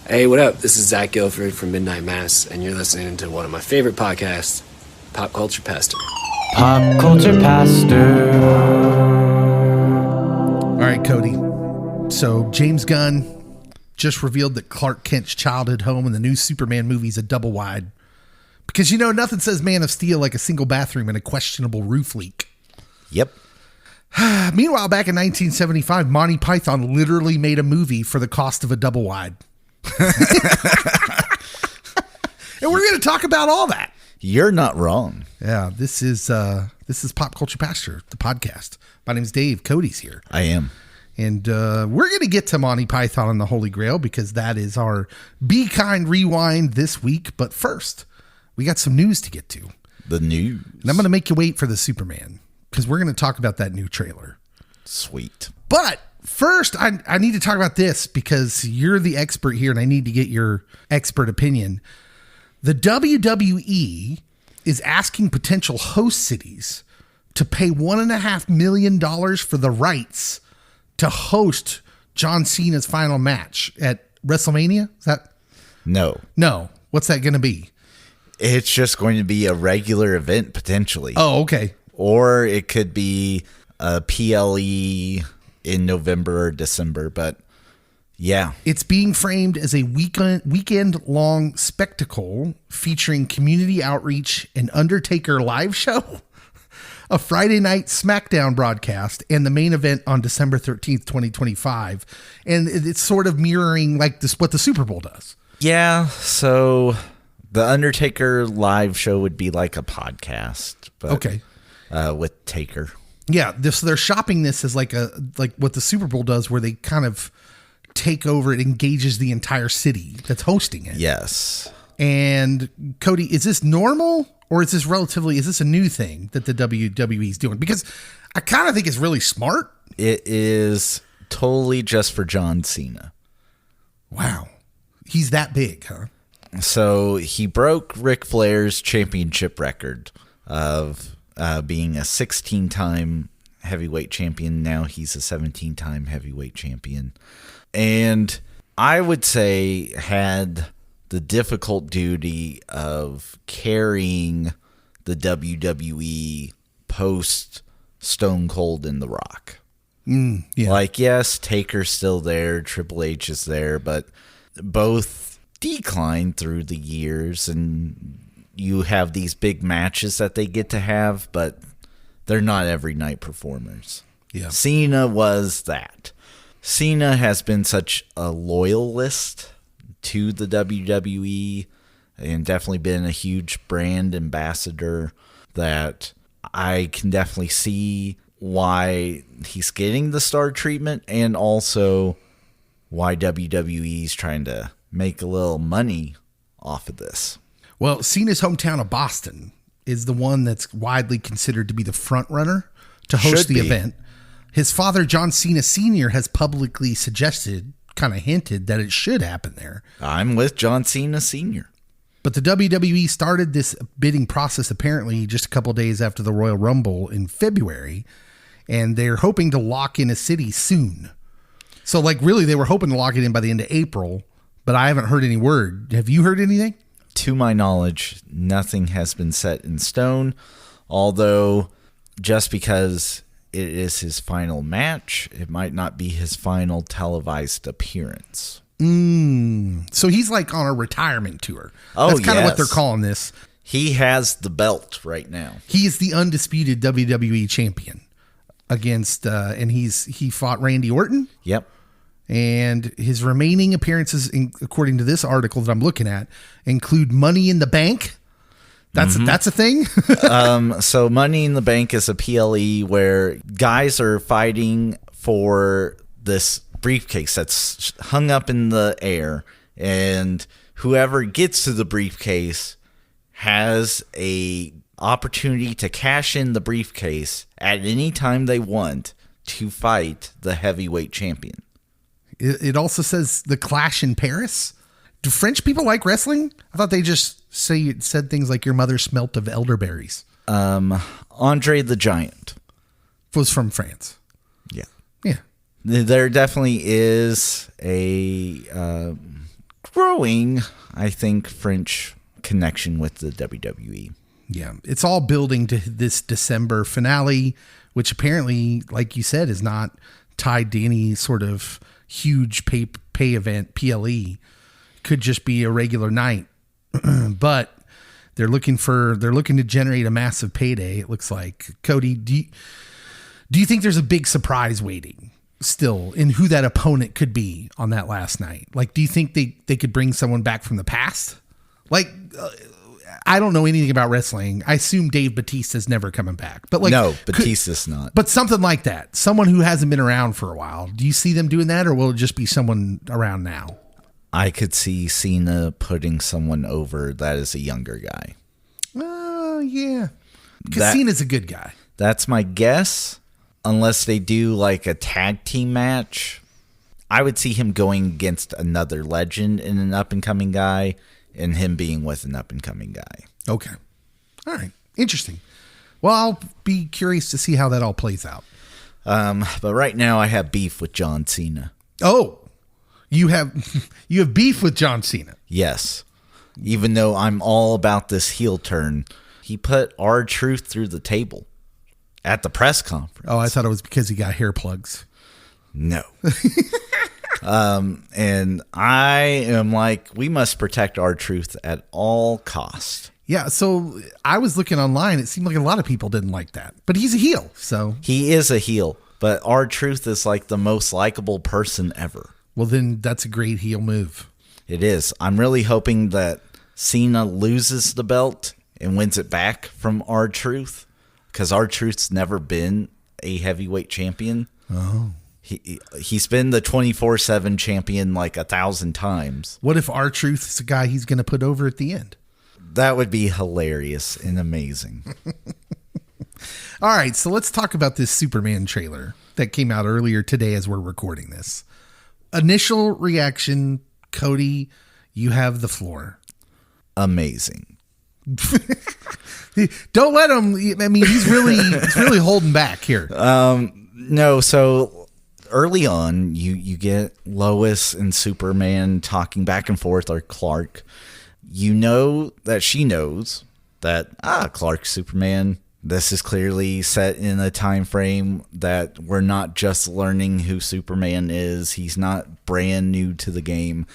Hey, what up? This is Zach Guilford from Midnight Mass, and you're listening to one of my favorite podcasts, Pop Culture Pastor. Pop Culture Pastor. All right, Cody. So James Gunn just revealed that Clark Kent's childhood home in the new Superman movie is a double wide. Because, you know, nothing says Man of Steel like a single bathroom and a questionable roof leak. Yep. Meanwhile, back in 1975, Monty Python literally made a movie for the cost of a double wide. And we're going to talk about all that. You're not wrong. Yeah, this is Pop Culture Pastor, the podcast. My name's Dave. Cody's here. I am. And we're going to get to Monty Python and the Holy Grail because that is our Be Kind Rewind this week. But first, we got some news to get to. The news. And I'm going to make you wait for the Superman because we're going to talk about that new trailer. Sweet. But first, I need to talk about this because you're the expert here and I need to get your expert opinion. The WWE is asking potential host cities to pay $1.5 million for the rights to host John Cena's final match at WrestleMania. Is that? No. What's that going to be? It's just going to be a regular event, potentially. Oh, okay. Or it could be a PLE in November or December, but yeah. It's being framed as a weekend-long spectacle featuring community outreach, an Undertaker live show, a Friday night SmackDown broadcast, and the main event on December 13th, 2025. And it's sort of mirroring like this what the Super Bowl does. Yeah, so the Undertaker live show would be like a podcast, but okay. With Taker. Yeah, they're shopping this as like what the Super Bowl does, where they kind of take over. It engages the entire city that's hosting it. Yes. And Cody, is this normal or is this a new thing that the WWE is doing? Because I kind of think it's really smart. It is totally just for John Cena. Wow. He's that big, huh? So he broke Ric Flair's championship record of being a 16-time heavyweight champion. Now he's a 17-time heavyweight champion. And I would say had the difficult duty of carrying the WWE post Stone Cold and The Rock. Yeah. Like, yes, Taker's still there, Triple H is there, but both declined through the years, and you have these big matches that they get to have, but they're not every night performers. Yeah. Cena was that. Cena has been such a loyalist to the WWE and definitely been a huge brand ambassador that I can definitely see why he's getting the star treatment and also why WWE is trying to make a little money off of this. Well, Cena's hometown of Boston is the one that's widely considered to be the front runner to host the event. His father, John Cena Sr., has publicly suggested, kind of hinted, that it should happen there. I'm with John Cena Sr. But the WWE started this bidding process apparently just a couple of days after the Royal Rumble in February, and they're hoping to lock in a city soon. So, like, really, they were hoping to lock it in by the end of April, but I haven't heard any word. Have you heard anything? To my knowledge, nothing has been set in stone, although just because it is his final match, it might not be his final televised appearance. So he's like on a retirement tour. Oh, that's kind of what they're calling this. He has the belt right now. He is the undisputed WWE champion against, and he fought Randy Orton. Yep. And his remaining appearances, according to this article that I'm looking at, include Money in the Bank. That's a thing. So Money in the Bank is a PLE where guys are fighting for this briefcase that's hung up in the air, and whoever gets to the briefcase has a opportunity to cash in the briefcase at any time they want to fight the heavyweight champion. It also says the Clash in Paris. Do French people like wrestling? I thought they just said things like your mother smelt of elderberries. Andre the Giant was from France. Yeah. Yeah. There definitely is a growing, I think, French connection with the WWE. Yeah, it's all building to this December finale, which apparently, like you said, is not tied to any sort of huge pay event, PLE. Could just be a regular night. But they're looking to generate a massive payday, it looks like. Cody, do you think there's a big surprise waiting still in who that opponent could be on that last night? Like, do you think they could bring someone back from the past? Like, I don't know anything about wrestling. I assume Dave Bautista's never coming back. But like, no, Batista's not. But something like that. Someone who hasn't been around for a while. Do you see them doing that, or will it just be someone around now? I could see Cena putting someone over that is a younger guy. Oh, yeah. Because Cena's a good guy. That's my guess. Unless they do like a tag team match, I would see him going against another legend and an up-and-coming guy, and him being with an up-and-coming guy. Okay. All right. Interesting. Well, I'll be curious to see how that all plays out. But right now I have beef with John Cena. Oh, you have beef with John Cena. Yes. Even though I'm all about this heel turn, he put R-Truth through the table at the press conference. Oh, I thought it was because he got hair plugs. No. And I am like, we must protect R-Truth at all costs. Yeah, so I was looking online. It seemed like a lot of people didn't like that. But he's a heel, so. He is a heel, but R-Truth is like the most likable person ever. Well, then that's a great heel move. It is. I'm really hoping that Cena loses the belt and wins it back from R-Truth, because R-Truth's never been a heavyweight champion. Oh. He's been the 24/7 champion like 1,000 times. What if R-Truth is the guy he's going to put over at the end? That would be hilarious and amazing. All right, so let's talk about this Superman trailer that came out earlier today as we're recording this. Initial reaction, Cody, you have the floor. Amazing. Don't let him. I mean, he's really holding back here. No, so early on, you get Lois and Superman talking back and forth, or Clark. You know that she knows that Clark's Superman. This is clearly set in a time frame that we're not just learning who Superman is. He's not brand new to the game.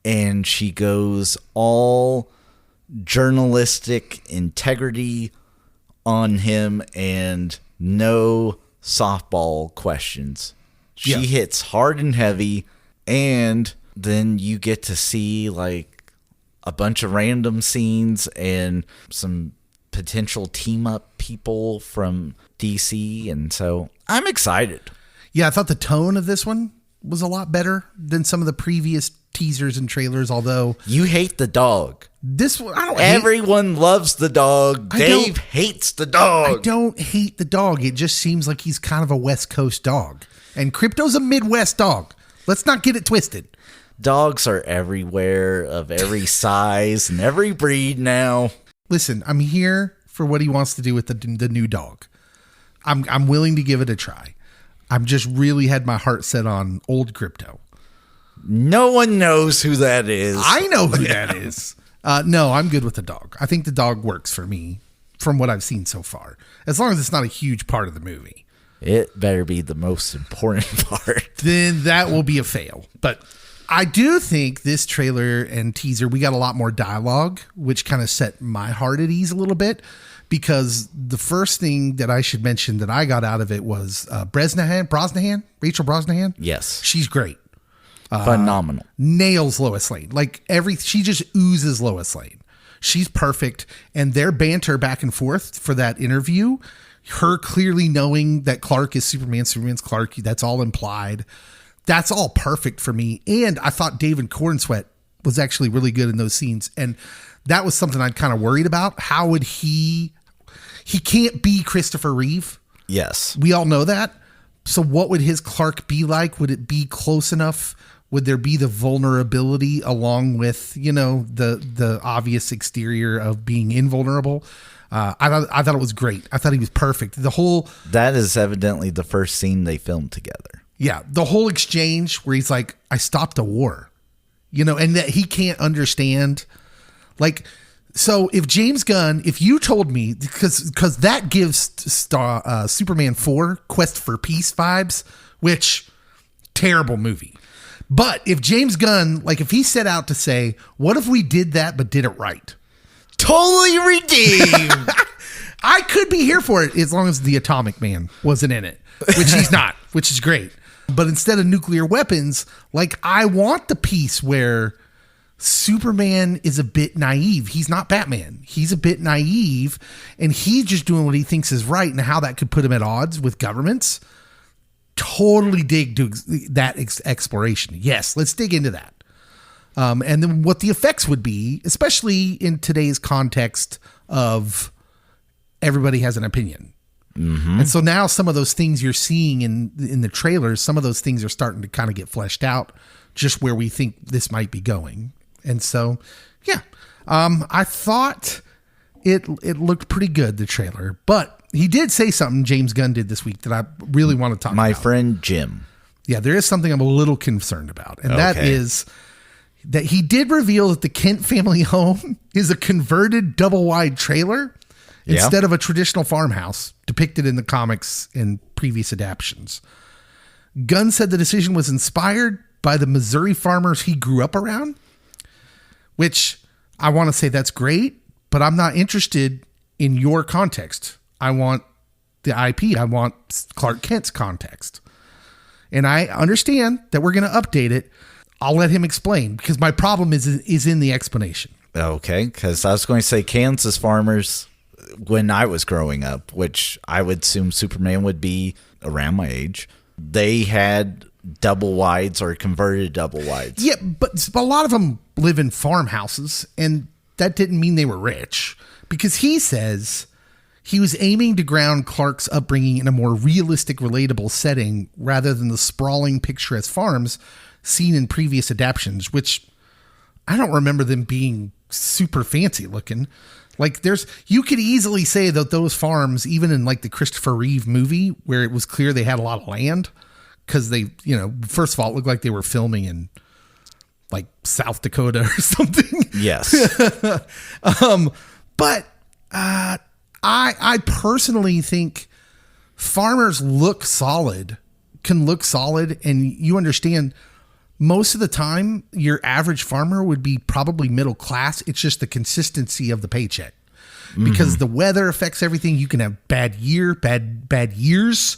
And she goes all journalistic integrity on him and no softball questions. She hits hard and heavy, and then you get to see like a bunch of random scenes and some potential team up people from DC, and so I'm excited. Yeah, I thought the tone of this one was a lot better than some of the previous teasers and trailers, although you hate the dog. This one, everyone loves the dog. Dave hates the dog. I don't hate the dog. It just seems like he's kind of a West Coast dog, and Crypto's a Midwest dog. Let's not get it twisted. Dogs are everywhere, of every size and every breed now. Listen, I'm here for what he wants to do with the new dog. I'm willing to give it a try. I'm just really had my heart set on old Crypto. No one knows who that is. I know who that is. No, I'm good with the dog. I think the dog works for me from what I've seen so far, as long as it's not a huge part of the movie. It better be the most important part. Then that will be a fail. But I do think this trailer and teaser, we got a lot more dialogue, which kind of set my heart at ease a little bit, because the first thing that I should mention that I got out of it was Rachel Brosnahan. Yes. She's great. Phenomenal. Nails Lois Lane. She just oozes Lois Lane. She's perfect. And their banter back and forth for that interview, her clearly knowing that Clark is Superman, Superman's Clark, that's all implied. That's all perfect for me. And I thought David Cornsweet was actually really good in those scenes. And that was something I'd kind of worried about. How would he can't be Christopher Reeve. Yes. We all know that. So what would his Clark be like? Would it be close enough? Would there be the vulnerability along with, the obvious exterior of being invulnerable? I thought it was great. I thought he was perfect. That is evidently the first scene they filmed together. Yeah. The whole exchange where he's like, I stopped a war. and that he can't understand. Like, so if James Gunn, if you told me, because that gives Superman 4 Quest for Peace vibes, which terrible movie. But if James Gunn, like if he set out to say, what if we did that but did it right? Totally redeemed. I could be here for it as long as the Atomic Man wasn't in it, which he's not, which is great. But instead of nuclear weapons, like I want the piece where Superman is a bit naive. He's not Batman. He's a bit naive, and he's just doing what he thinks is right, and how that could put him at odds with governments. Totally dig to that exploration. Yes, let's dig into that. And then what the effects would be, especially in today's context of everybody has an opinion. Mm-hmm. And so now some of those things you're seeing in the trailers, some of those things are starting to kind of get fleshed out just where we think this might be going. And so, yeah, I thought it looked pretty good, the trailer, but he did say something James Gunn did this week that I really want to talk about. My friend Jim. Yeah, there is something I'm a little concerned about. And that is that he did reveal that the Kent family home is a converted double wide trailer instead of a traditional farmhouse depicted in the comics and previous adaptions. Gunn said the decision was inspired by the Missouri farmers he grew up around, which I want to say that's great, but I'm not interested in your context. I want the IP. I want Clark Kent's context. And I understand that we're going to update it. I'll let him explain, because my problem is in the explanation. Okay, because I was going to say Kansas farmers, when I was growing up, which I would assume Superman would be around my age, they had double wides or converted double wides. Yeah, but a lot of them live in farmhouses, and that didn't mean they were rich, because he says he was aiming to ground Clark's upbringing in a more realistic, relatable setting rather than the sprawling, picturesque farms seen in previous adaptions, which I don't remember them being super fancy looking. Like you could easily say that those farms, even in like the Christopher Reeve movie, where it was clear they had a lot of land, because they, first of all, it looked like they were filming in like South Dakota or something. Yes. But I personally think farmers can look solid. And you understand, most of the time, your average farmer would be probably middle class. It's just the consistency of the paycheck, because the weather affects everything. You can have bad years.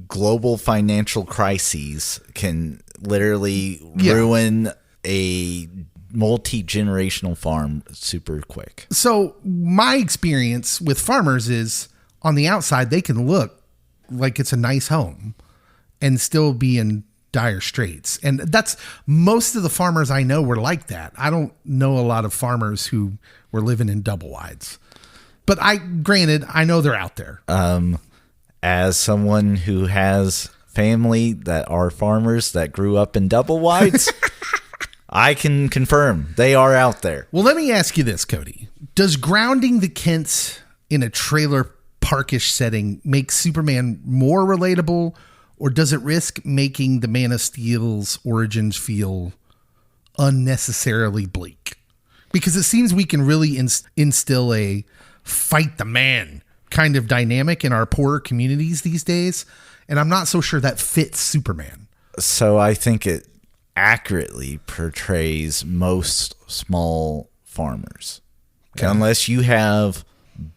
Global financial crises can literally ruin a multi-generational farm super quick. So my experience with farmers is, on the outside, they can look like it's a nice home and still be in dire straits. And that's, most of the farmers I know were like that. I don't know a lot of farmers who were living in double wides, but granted, I know they're out there. As someone who has family that are farmers that grew up in double wides, I can confirm they are out there. Well, let me ask you this, Cody. Does grounding the Kents in a trailer parkish setting make Superman more relatable, or does it risk making the Man of Steel's origins feel unnecessarily bleak? Because it seems we can really instill a fight the man kind of dynamic in our poorer communities these days, and I'm not so sure that fits Superman. So I think it accurately portrays most small farmers. Okay. Unless you have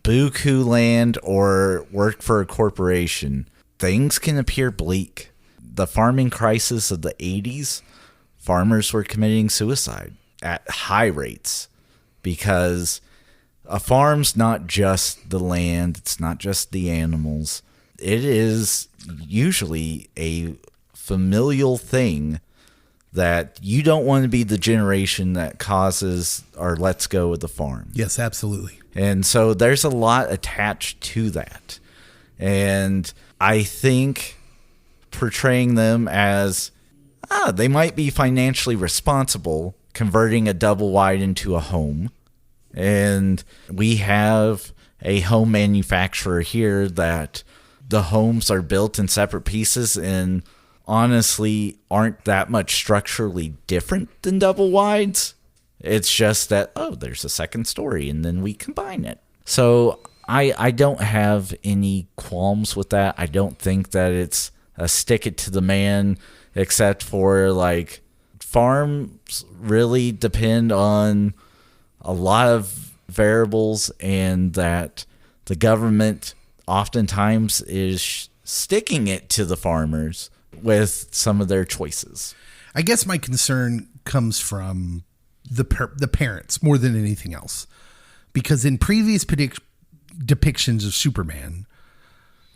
buku land or work for a corporation, things can appear bleak. The farming crisis of the 80s, farmers were committing suicide at high rates, because a farm's not just the land, it's not just the animals. It is usually a familial thing that you don't want to be the generation that causes or lets go of the farm. Yes, absolutely. And so there's a lot attached to that. And I think portraying them as, they might be financially responsible, converting a double wide into a home. And we have a home manufacturer here that the homes are built in separate pieces, and honestly aren't that much structurally different than double wides. It's just that, there's a second story, and then we combine it. So I don't have any qualms with that. I don't think that it's a stick it to the man, except for, like, farms really depend on a lot of variables, and that the government oftentimes is sticking it to the farmers with some of their choices. I guess my concern comes from the parents more than anything else, because in previous depictions of Superman,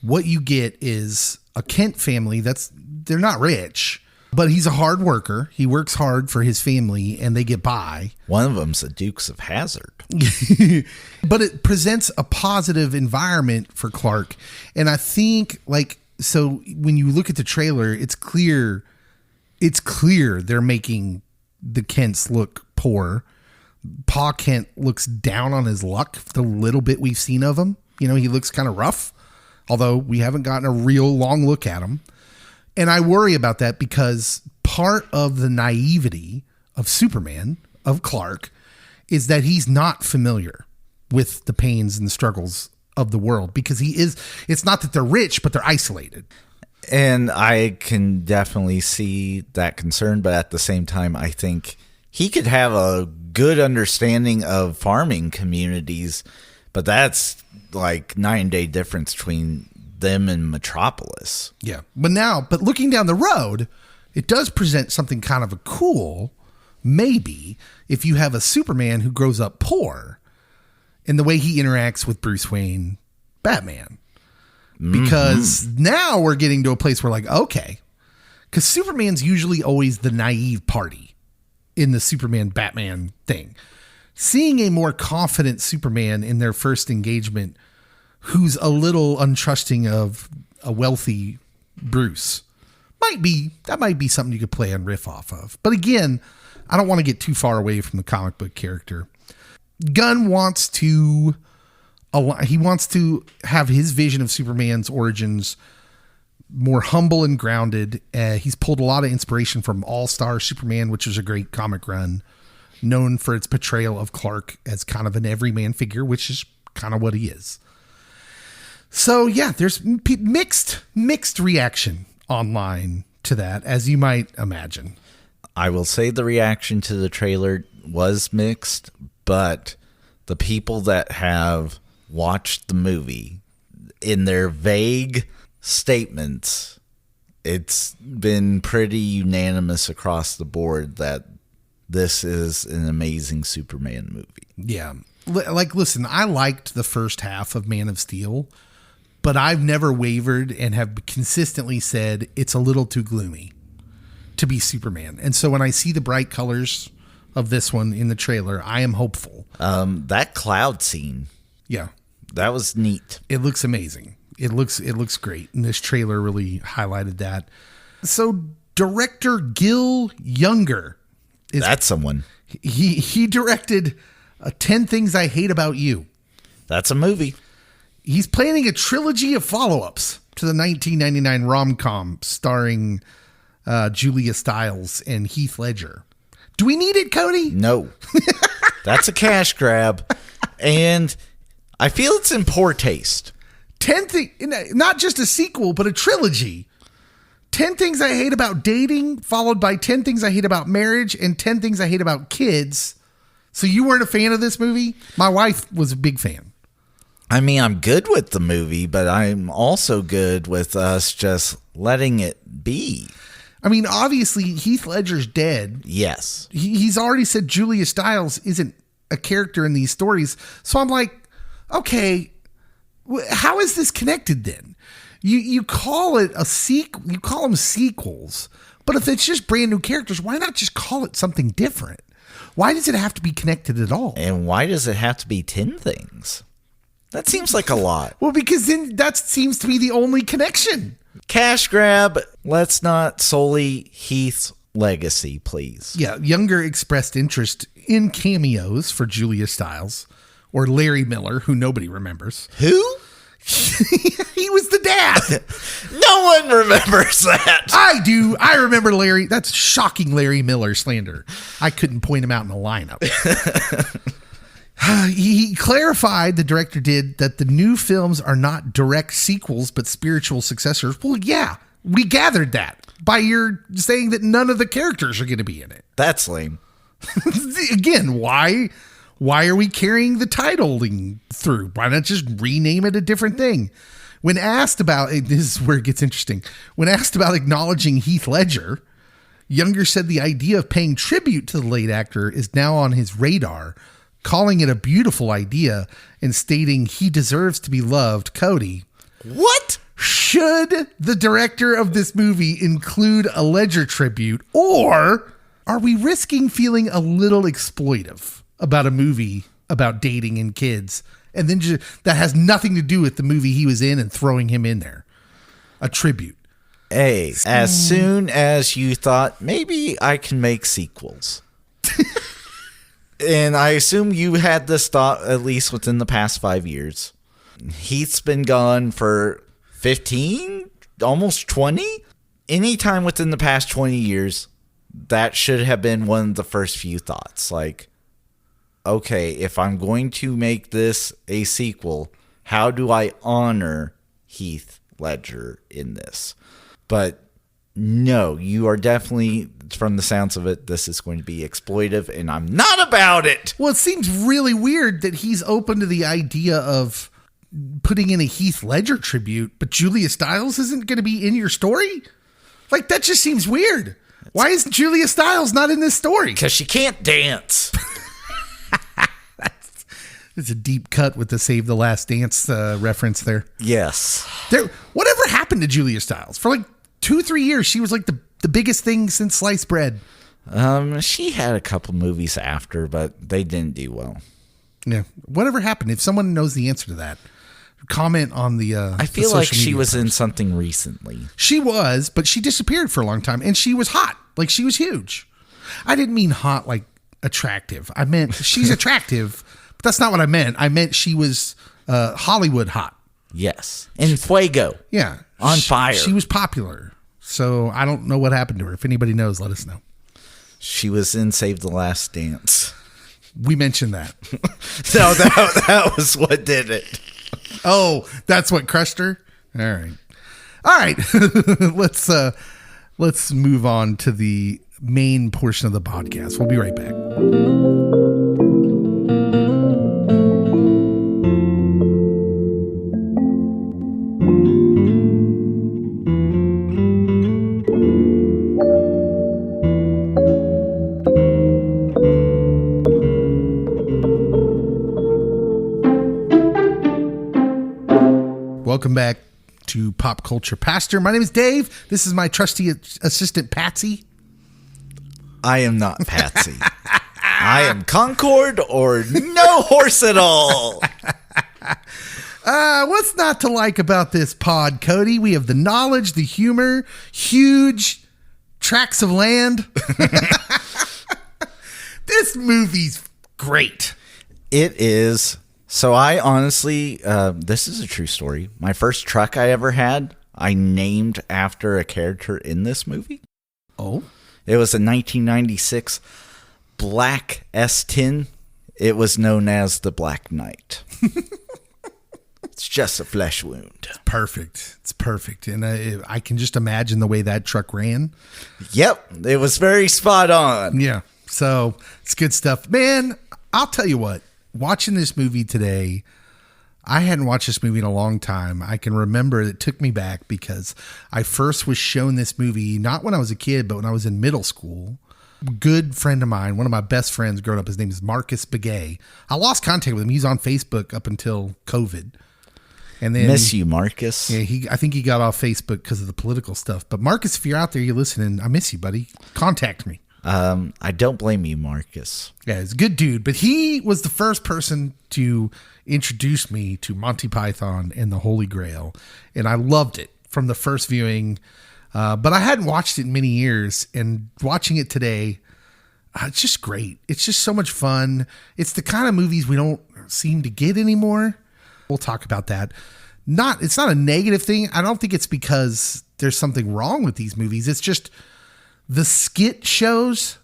what you get is a Kent family they're not rich, but he's a hard worker. He works hard for his family, and they get by. One of them's the Dukes of Hazzard. But it presents a positive environment for Clark. And I think, so when you look at the trailer, it's clear they're making the Kents look poor. Pa Kent looks down on his luck, the little bit we've seen of him. He looks kind of rough, although we haven't gotten a real long look at him. And I worry about that because part of the naivety of Superman, of Clark, is that he's not familiar with the pains and the struggles of the world, because it's not that they're rich, but they're isolated. And I can definitely see that concern, but at the same time, I think he could have a good understanding of farming communities, but that's like night and day difference between them and Metropolis. Yeah. But looking down the road, it does present something kind of a cool, maybe, if you have a Superman who grows up poor in the way he interacts with Bruce Wayne, Batman. Because now we're getting to a place where, okay, because Superman's usually always the naive party in the Superman-Batman thing. Seeing a more confident Superman in their first engagement who's a little untrusting of a wealthy Bruce might be something you could play and riff off of. But again, I don't want to get too far away from the comic book character. Gunn wants to have his vision of Superman's origins more humble and grounded. He's pulled a lot of inspiration from All-Star Superman, which is a great comic run, known for its portrayal of Clark as kind of an everyman figure, which is kind of what he is. So yeah, there's mixed reaction online to that, as you might imagine. I will say the reaction to the trailer was mixed, but the people that have watched the movie, in their vague statements, it's been pretty unanimous across the board that this is an amazing Superman movie. Yeah. Listen, I liked the first half of Man of Steel, but I've never wavered and have consistently said it's a little too gloomy to be Superman. And so when I see the bright colors of this one in the trailer, I am hopeful. That cloud scene. Yeah. That was neat. It looks amazing. It looks great. And this trailer really highlighted that. So director Gil Younger that's someone. He directed 10 Things I Hate About You. That's a movie. He's planning a trilogy of follow-ups to the 1999 rom-com starring Julia Stiles and Heath Ledger. Do we need it, Cody? No. That's a cash grab. And I feel it's in poor taste. Not just a sequel, but a trilogy. 10 Things I Hate About Dating, followed by 10 Things I Hate About Marriage, and 10 Things I Hate About Kids. So you weren't a fan of this movie? My wife was a big fan. I mean, I'm good with the movie, but I'm also good with us just letting it be. I mean, obviously, Heath Ledger's dead. Yes. He's already said Julia Stiles isn't a character in these stories. So I'm like, okay, how is this connected then? You call it a sequel, you call them sequels, but if it's just brand new characters, why not just call it something different? Why does it have to be connected at all? And why does it have to be 10 things? That seems like a lot. Well, because then that seems to be the only connection. Cash grab. Let's not sully Heath's legacy, please. Yeah, Younger expressed interest in cameos for Julia Stiles or Larry Miller, who nobody remembers. Who? He was the dad. No one remembers that. I do. I remember Larry. That's shocking Larry Miller slander. I couldn't point him out in the lineup. He clarified, the director did, that the new films are not direct sequels, but spiritual successors. Well, yeah, we gathered that by your saying that none of the characters are going to be in it. That's lame. Again, why are we carrying the titling through? Why not just rename it a different thing? When asked about, this is where it gets interesting. When asked about acknowledging Heath Ledger, Younger said the idea of paying tribute to the late actor is now on his radar, calling it a beautiful idea and stating he deserves to be loved. Cody, what? Should the director of this movie include a Ledger tribute, or are we risking feeling a little exploitive about a movie about dating and kids, and then just, that has nothing to do with the movie he was in, and throwing him in there? A tribute. Hey, as soon as you thought, maybe I can make sequels. And I assume you had this thought at least within the past 5 years. Heath's been gone for 15, almost 20. Anytime within the past 20 years, that should have been one of the first few thoughts. Like, okay, if I'm going to make this a sequel, how do I honor Heath Ledger in this? But no, you are definitely, from the sounds of it, this is going to be exploitive, and I'm not about it. Well, it seems really weird that he's open to the idea of putting in a Heath Ledger tribute, but Julia Stiles isn't going to be in your story? Like, that just seems weird. Why isn't Julia Stiles not in this story? Because she can't dance. It's a deep cut with the Save the Last Dance reference there. Yes. Whatever happened to Julia Stiles? For like 2-3 years, she was like the biggest thing since sliced bread. She had a couple movies after, but they didn't do well. Yeah. Whatever happened? If someone knows the answer to that, comment on the I feel like she was in something recently. She was, but she disappeared for a long time, and she was hot. Like, she was huge. I didn't mean hot like attractive. I meant she's attractive, but that's not what I meant. I meant she was Hollywood hot. Yes. In Fuego. Yeah. On fire. She was popular. So I don't know what happened to her. If anybody knows, let us know. She was in Save the Last Dance. We mentioned that. No, that was what did it. Oh, that's what crushed her? All right. Let's move on to the main portion of the podcast. We'll be right back. Welcome back to Pop Culture Pastor. My name is Dave. This is my trusty assistant, Patsy. I am not Patsy. I am Concord or no horse at all. What's not to like about this pod, Cody? We have the knowledge, the humor, huge tracts of land. This movie's great. It is. So I honestly, this is a true story. My first truck I ever had, I named after a character in this movie. Oh? It was a 1996 black S10. It was known as the Black Knight. It's just a flesh wound. Perfect. It's perfect. And I can just imagine the way that truck ran. Yep. It was very spot on. Yeah. So it's good stuff. Man, I'll tell you what. Watching this movie today, I hadn't watched this movie in a long time. I can remember it took me back because I first was shown this movie, not when I was a kid, but when I was in middle school. Good friend of mine, one of my best friends growing up, his name is Marcus Begay. I lost contact with him. He's on Facebook up until COVID. And then, miss you, Marcus. Yeah, I think he got off Facebook because of the political stuff. But Marcus, if you're out there, you're listening, I miss you, buddy. Contact me. I don't blame you, Marcus. Yeah, he's a good dude, but he was the first person to introduce me to Monty Python and the Holy Grail, and I loved it from the first viewing, but I hadn't watched it in many years, and watching it today, it's just great. It's just so much fun. It's the kind of movies we don't seem to get anymore. We'll talk about that it's not a negative thing. I don't think it's because there's something wrong with these movies. It's just the skit shows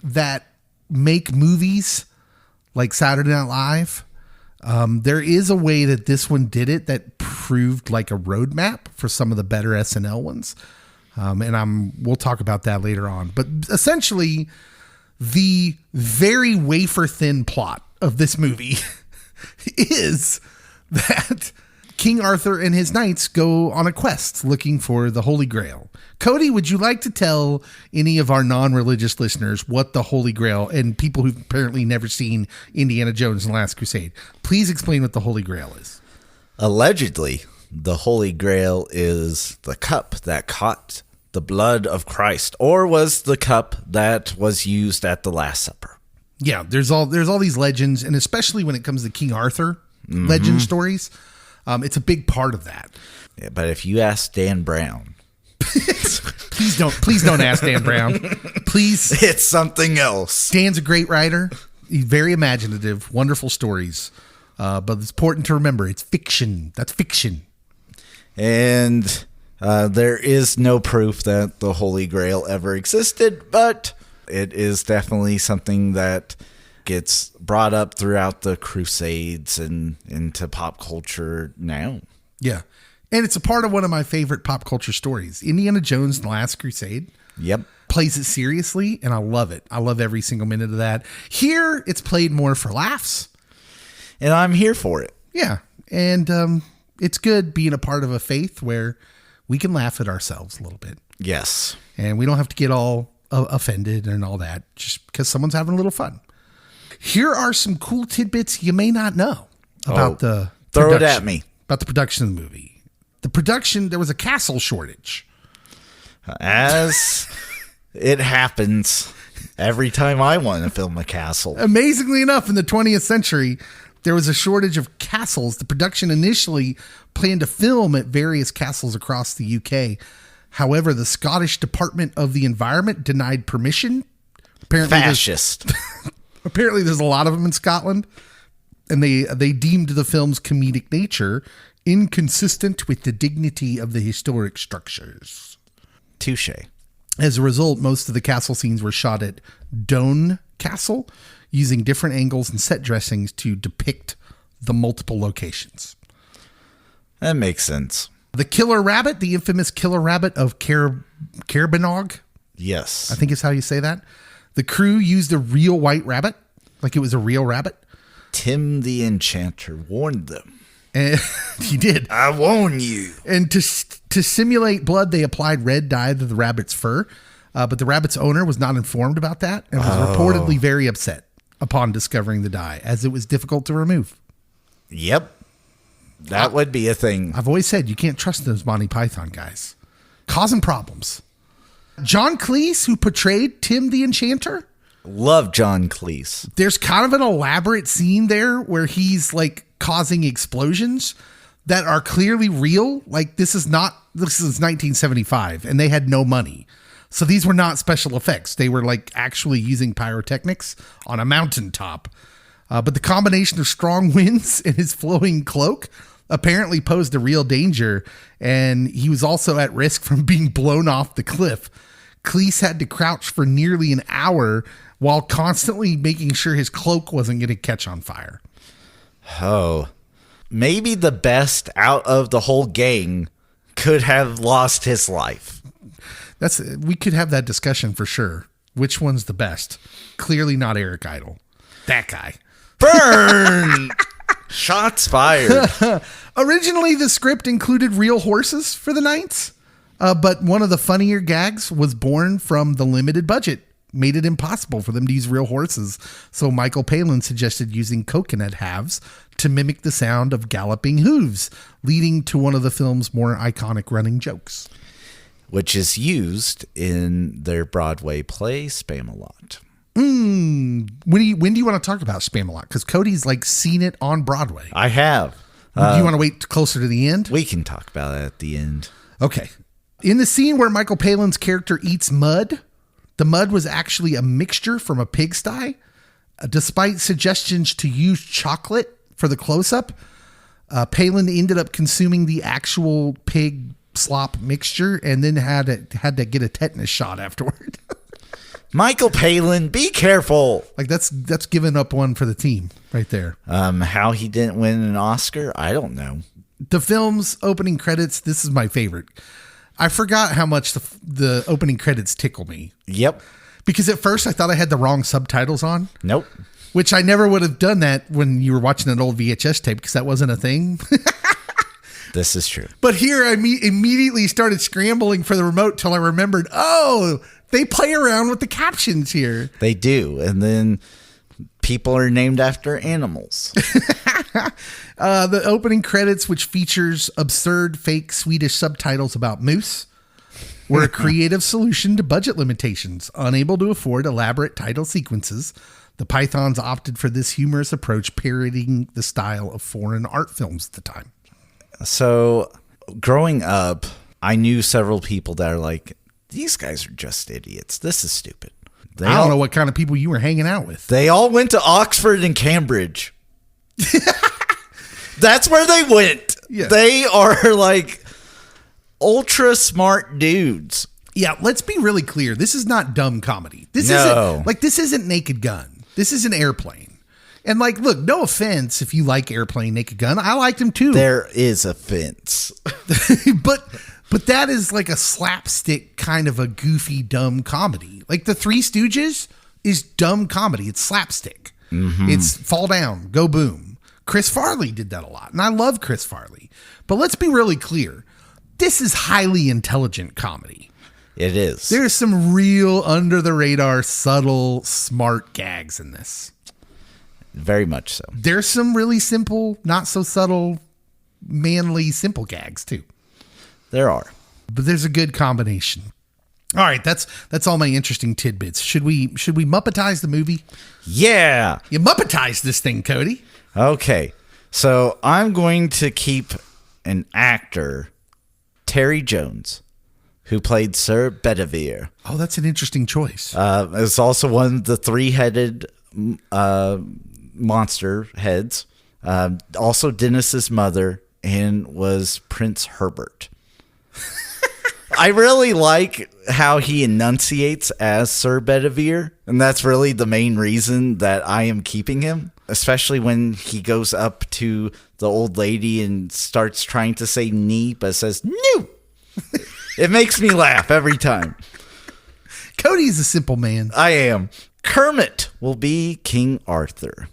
that make movies like Saturday Night Live. There is a way that this one did it that proved like a roadmap for some of the better SNL ones. And we'll talk about that later on. But essentially, the very wafer thin plot of this movie is that King Arthur and his knights go on a quest looking for the Holy Grail. Cody, would you like to tell any of our non-religious listeners what the Holy Grail, and people who've apparently never seen Indiana Jones and the Last Crusade, please explain what the Holy Grail is? Allegedly, the Holy Grail is the cup that caught the blood of Christ, or was the cup that was used at the Last Supper. Yeah, there's all these legends, and especially when it comes to King Arthur legend stories, it's a big part of that. Yeah, but if you ask Dan Brown, please don't ask Dan Brown. Please, it's something else. Dan's a great writer. He's very imaginative, wonderful stories. But it's important to remember it's fiction. That's fiction. And there is no proof that the Holy Grail ever existed, but it is definitely something that gets brought up throughout the Crusades and into pop culture now. Yeah. And it's a part of one of my favorite pop culture stories. Indiana Jones and the Last Crusade. Yep. Plays it seriously, and I love it. I love every single minute of that. Here, it's played more for laughs. And I'm here for it. Yeah. And it's good being a part of a faith where we can laugh at ourselves a little bit. Yes. And we don't have to get all offended and all that just because someone's having a little fun. Here are some cool tidbits you may not know about the throw production, it at me. About the production of the movie. The production, there was a castle shortage. As it happens every time I want to film a castle. Amazingly enough, in the 20th century, there was a shortage of castles. The production initially planned to film at various castles across the UK. However, the Scottish Department of the Environment denied permission. Apparently, fascist. Apparently, there's a lot of them in Scotland, and they deemed the film's comedic nature inconsistent with the dignity of the historic structures. Touche. As a result, most of the castle scenes were shot at Doune Castle, using different angles and set dressings to depict the multiple locations. That makes sense. The killer rabbit, the infamous killer rabbit of Caerbannog. Yes. I think is how you say that. The crew used a real white rabbit, like it was a real rabbit. Tim the Enchanter warned them. And he did. I warn you. And to simulate blood, they applied red dye to the rabbit's fur. But the rabbit's owner was not informed about that and was reportedly very upset upon discovering the dye, as it was difficult to remove. Yep. That would be a thing. I've always said you can't trust those Monty Python guys. Causing problems. John Cleese, who portrayed Tim the Enchanter. Love John Cleese. There's kind of an elaborate scene there where he's like causing explosions that are clearly real. Like this is 1975 and they had no money. So these were not special effects. They were like actually using pyrotechnics on a mountaintop. But the combination of strong winds and his flowing cloak apparently posed a real danger. And he was also at risk from being blown off the cliff. Cleese had to crouch for nearly an hour while constantly making sure his cloak wasn't going to catch on fire. Oh, maybe the best out of the whole gang could have lost his life. We could have that discussion for sure. Which one's the best? Clearly not Eric Idle. That guy. Burn! Shots fired. Originally, the script included real horses for the knights. But one of the funnier gags was born from the limited budget, made it impossible for them to use real horses. So Michael Palin suggested using coconut halves to mimic the sound of galloping hooves, leading to one of the film's more iconic running jokes. Which is used in their Broadway play, Spam-A-Lot. When do you want to talk about Spam-A-Lot? Because Cody's like seen it on Broadway. I have. Do you want to wait closer to the end? We can talk about it at the end. Okay. In the scene where Michael Palin's character eats mud, the mud was actually a mixture from a pigsty. Despite suggestions to use chocolate for the close-up, Palin ended up consuming the actual pig slop mixture and then had to get a tetanus shot afterward. Michael Palin, be careful. Like that's giving up one for the team right there. How he didn't win an Oscar, I don't know. The film's opening credits, this is my favorite. I forgot how much the opening credits tickle me. Yep. Because at first I thought I had the wrong subtitles on. Nope. Which I never would have done that when you were watching an old VHS tape because that wasn't a thing. This is true. But here I immediately started scrambling for the remote till I remembered, oh, they play around with the captions here. They do. And then people are named after animals. The opening credits, which features absurd fake Swedish subtitles about moose, were a creative solution to budget limitations. Unable to afford elaborate title sequences, the Pythons opted for this humorous approach, parodying the style of foreign art films at the time. So growing up, I knew several people that are like, these guys are just idiots. This is stupid. I don't know what kind of people you were hanging out with. They all went to Oxford and Cambridge. That's where they went. Yeah. They are like ultra smart dudes. Yeah, let's be really clear. This is not dumb comedy. This isn't Naked Gun. This is an Airplane. And like, look, no offense if you like Airplane, Naked Gun. I liked him too. There is offense. But that is like a slapstick kind of a goofy, dumb comedy. Like the Three Stooges is dumb comedy. It's slapstick. Mm-hmm. It's fall down, go boom. Chris Farley did that a lot. And I love Chris Farley. But let's be really clear. This is highly intelligent comedy. It is. There's some real under the radar, subtle, smart gags in this. Very much so. There's some really simple, not so subtle, manly, simple gags too. There are. But there's a good combination. All right, that's all my interesting tidbits. Should we Muppetize the movie? Yeah. You Muppetize this thing, Cody. Okay. So I'm going to keep an actor, Terry Jones, who played Sir Bedivere. Oh, that's an interesting choice. It's also one of the three-headed monster heads. Also Dennis's mother, and was Prince Herbert. I really like how he enunciates as Sir Bedivere, and that's really the main reason that I am keeping him, especially when he goes up to the old lady and starts trying to say knee, but says no. It makes me laugh every time. Cody's a simple man. I am. Kermit will be King Arthur.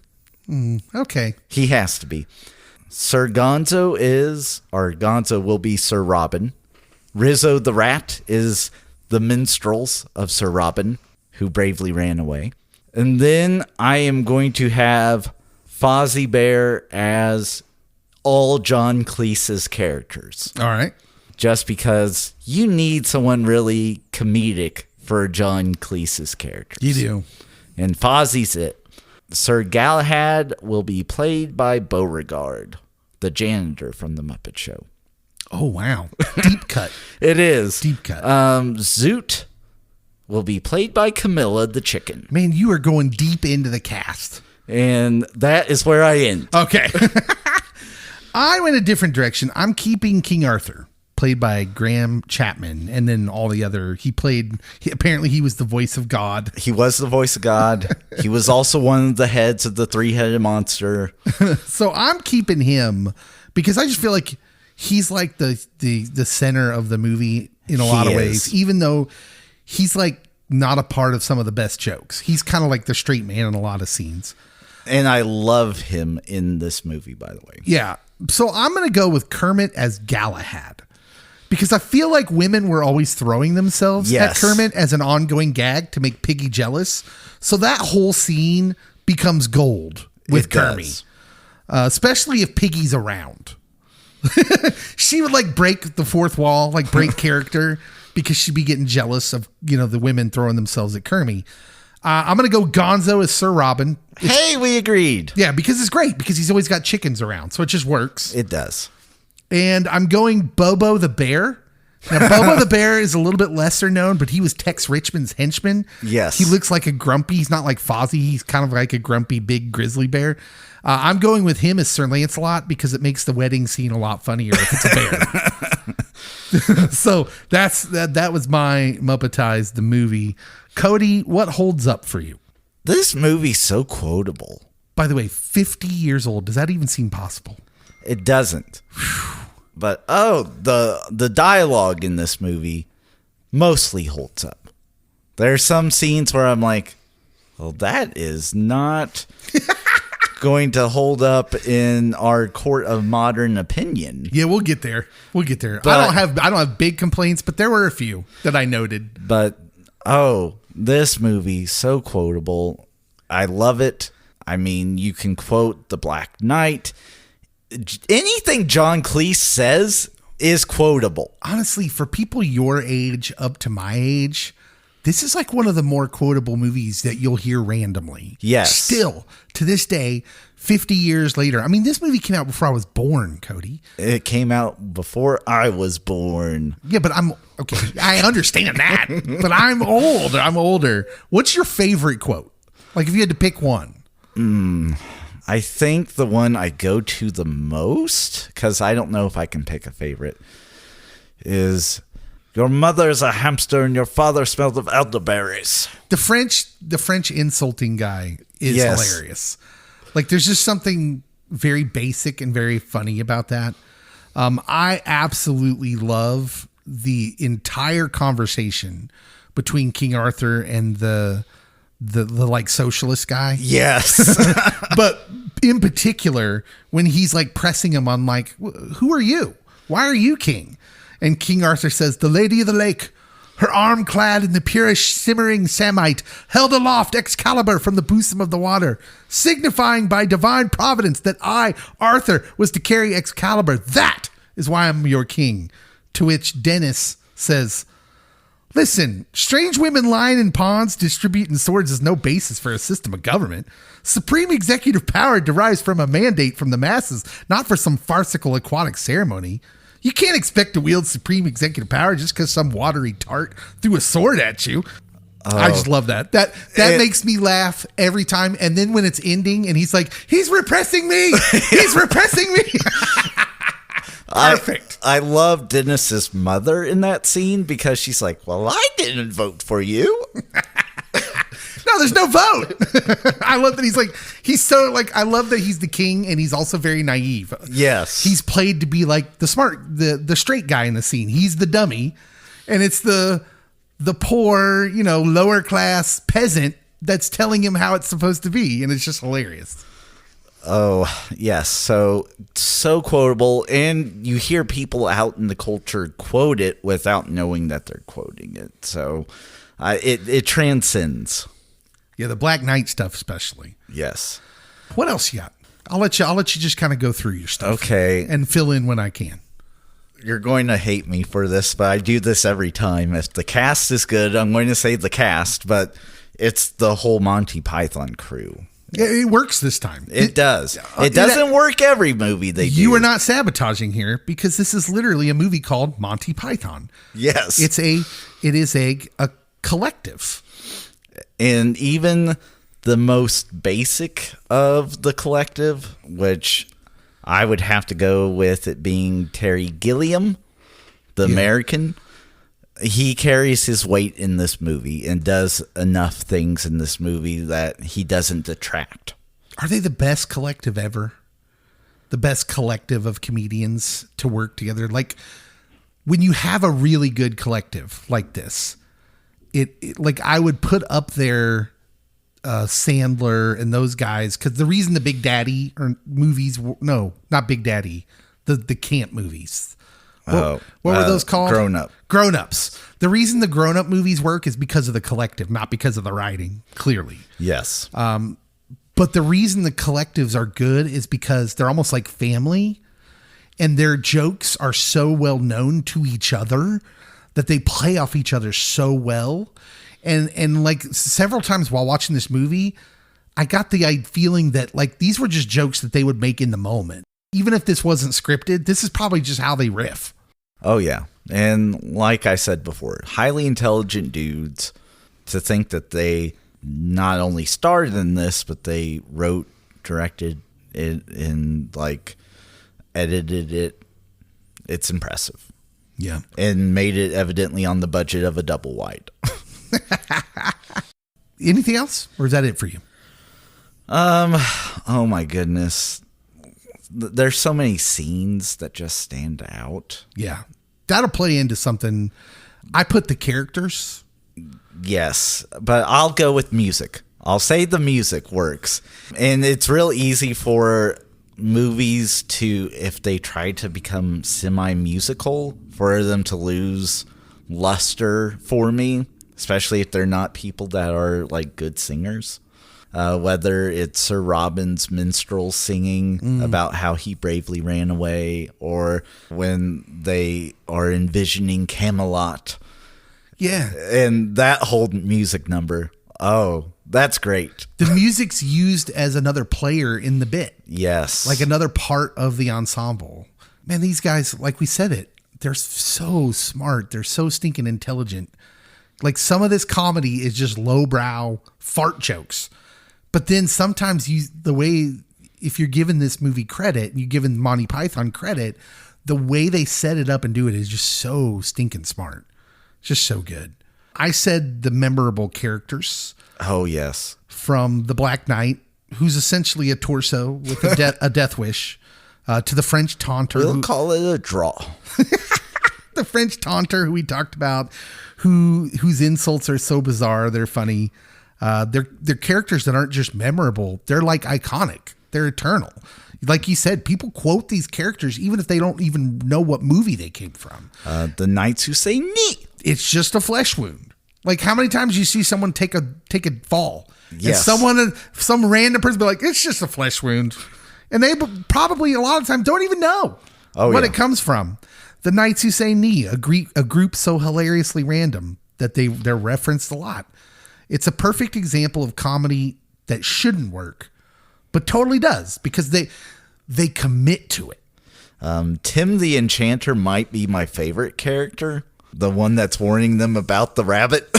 Okay. He has to be. Sir Gonzo will be Sir Robin. Rizzo the Rat is the minstrels of Sir Robin, who bravely ran away. And then I am going to have Fozzie Bear as all John Cleese's characters. All right. Just because you need someone really comedic for John Cleese's characters. You do. And Fozzie's it. Sir Galahad will be played by Beauregard, the janitor from The Muppet Show. Oh, wow. Deep cut. It is. Deep cut. Zoot will be played by Camilla the chicken. Man, you are going deep into the cast. And that is where I end. Okay. I went a different direction. I'm keeping King Arthur, played by Graham Chapman, and then all the other. Apparently he was the voice of God. He was the voice of God. He was also one of the heads of the three-headed monster. So I'm keeping him because I just feel like he's like the center of the movie in a lot of ways, even though he's like not a part of some of the best jokes. He's kind of like the straight man in a lot of scenes. And I love him in this movie, by the way. Yeah. So I'm going to go with Kermit as Galahad. Because I feel like women were always throwing themselves at Kermit as an ongoing gag to make Piggy jealous. So that whole scene becomes gold with Kermit. Especially if Piggy's around. She would like break the fourth wall, like break character, because she'd be getting jealous of, the women throwing themselves at Kermit. I'm going to go Gonzo as Sir Robin. Hey, we agreed. Yeah, because it's great because he's always got chickens around. So it just works. It does. And I'm going Bobo the bear Now, Bubba the Bear is a little bit lesser known, but he was Tex Richmond's henchman. Yes. He looks like a grumpy. He's not like Fozzie. He's kind of like a grumpy big grizzly bear. I'm going with him as Sir Lancelot because it makes the wedding scene a lot funnier if it's a bear. So that was my Muppetize the movie. Cody, what holds up for you? This movie's so quotable. By the way, 50 years old. Does that even seem possible? It doesn't. But the dialogue in this movie mostly holds up. There are some scenes where I'm like, well, that is not going to hold up in our court of modern opinion. Yeah, we'll get there. But, I don't have big complaints, but there were a few that I noted. But this movie so quotable. I love it. I mean, you can quote The Black Knight. Anything John Cleese says is quotable. Honestly, for people your age up to my age, this is like one of the more quotable movies that you'll hear randomly. Yes. Still, to this day, 50 years later. I mean, this movie came out before I was born, Cody. It came out before I was born. Yeah, but okay. I understand that, but I'm older. What's your favorite quote? Like if you had to pick one. I think the one I go to the most, because I don't know if I can pick a favorite, is your mother's a hamster and your father smells of elderberries. The French insulting guy is hilarious. Like there's just something very basic and very funny about that. I absolutely love the entire conversation between King Arthur and the like socialist guy. Yes. But in particular, when he's like pressing him on like, who are you? Why are you king? And King Arthur says, the Lady of the Lake, her arm clad in the purest simmering samite, held aloft Excalibur from the bosom of the water, signifying by divine providence that I, Arthur, was to carry Excalibur. That is why I'm your king. To which Dennis says, listen, strange women lying in ponds distributing swords is no basis for a system of government. Supreme executive power derives from a mandate from the masses, not for some farcical aquatic ceremony. You can't expect to wield supreme executive power just because some watery tart threw a sword at you. I just love that. That makes me laugh every time. And then when it's ending and he's like, he's repressing me. He's repressing me. Perfect. I love Dennis's mother in that scene because she's like, well, I didn't vote for you. No, there's no vote. I love that I love that he's the king and he's also very naive. Yes. He's played to be like the smart, the straight guy in the scene. He's the dummy. And it's the poor, lower class peasant that's telling him how it's supposed to be. And it's just hilarious. Oh, yes. So quotable. And you hear people out in the culture quote it without knowing that they're quoting it. So it transcends. Yeah, the Black Knight stuff especially. Yes. What else you got? I'll let you just kind of go through your stuff. Okay. And fill in when I can. You're going to hate me for this, but I do this every time. If the cast is good, I'm going to say the cast, but it's the whole Monty Python crew. It works this time. It does. It doesn't work every movie they do. You are not sabotaging here because this is literally a movie called Monty Python. Yes. It is a collective. And even the most basic of the collective, which I would have to go with it being Terry Gilliam, the American. He carries his weight in this movie and does enough things in this movie that he doesn't detract. Are they the best collective ever? The best collective of comedians to work together? Like when you have a really good collective like this, it like I would put up there Sandler and those guys, because the reason the Big Daddy or movies, no, not Big Daddy, the camp movies. What were those called? Grown-ups. The reason the grown-up movies work is because of the collective, not because of the writing, clearly. Yes. But the reason the collectives are good is because they're almost like family, and their jokes are so well known to each other that they play off each other so well. And like several times while watching this movie, I got the feeling that like these were just jokes that they would make in the moment. Even if this wasn't scripted, this is probably just how they riff. Oh, yeah. And like I said before, highly intelligent dudes, to think that they not only starred in this, but they wrote, directed it, and like edited it. It's impressive. Yeah. And made it evidently on the budget of a double wide. Anything else? Or is that it for you? Oh my goodness. There's so many scenes that just stand out. Yeah. That'll play into something. I put the characters. Yes, but I'll go with music. I'll say the music works. And it's real easy for movies to, if they try to become semi-musical, for them to lose luster for me, especially if they're not people that are like good singers. Whether it's Sir Robin's minstrel singing about how he bravely ran away, or when they are envisioning Camelot. Yeah. And that whole music number. Oh, that's great. The music's used as another player in the bit. Yes. Like another part of the ensemble. Man, these guys, like we said it, they're so smart. They're so stinking intelligent. Like some of this comedy is just lowbrow fart jokes. But then sometimes if you're giving this movie credit, and you're giving Monty Python credit, the way they set it up and do it is just so stinking smart. Just so good. I said the memorable characters. Oh, yes. From the Black Knight, who's essentially a torso with a death wish, to the French taunter. We'll call it a draw. The French taunter who we talked about, whose insults are so bizarre, they're funny. They're characters that aren't just memorable. They're like iconic. They're eternal. Like you said, people quote these characters even if they don't even know what movie they came from. The knights who say "nee." It's just a flesh wound. Like how many times you see someone take a fall, yes, and some random person be like, "It's just a flesh wound," and they probably a lot of times don't even know what it comes from. The knights who say "nee," a group so hilariously random that they're referenced a lot. It's a perfect example of comedy that shouldn't work, but totally does because they commit to it. Tim the Enchanter might be my favorite character, the one that's warning them about the rabbit.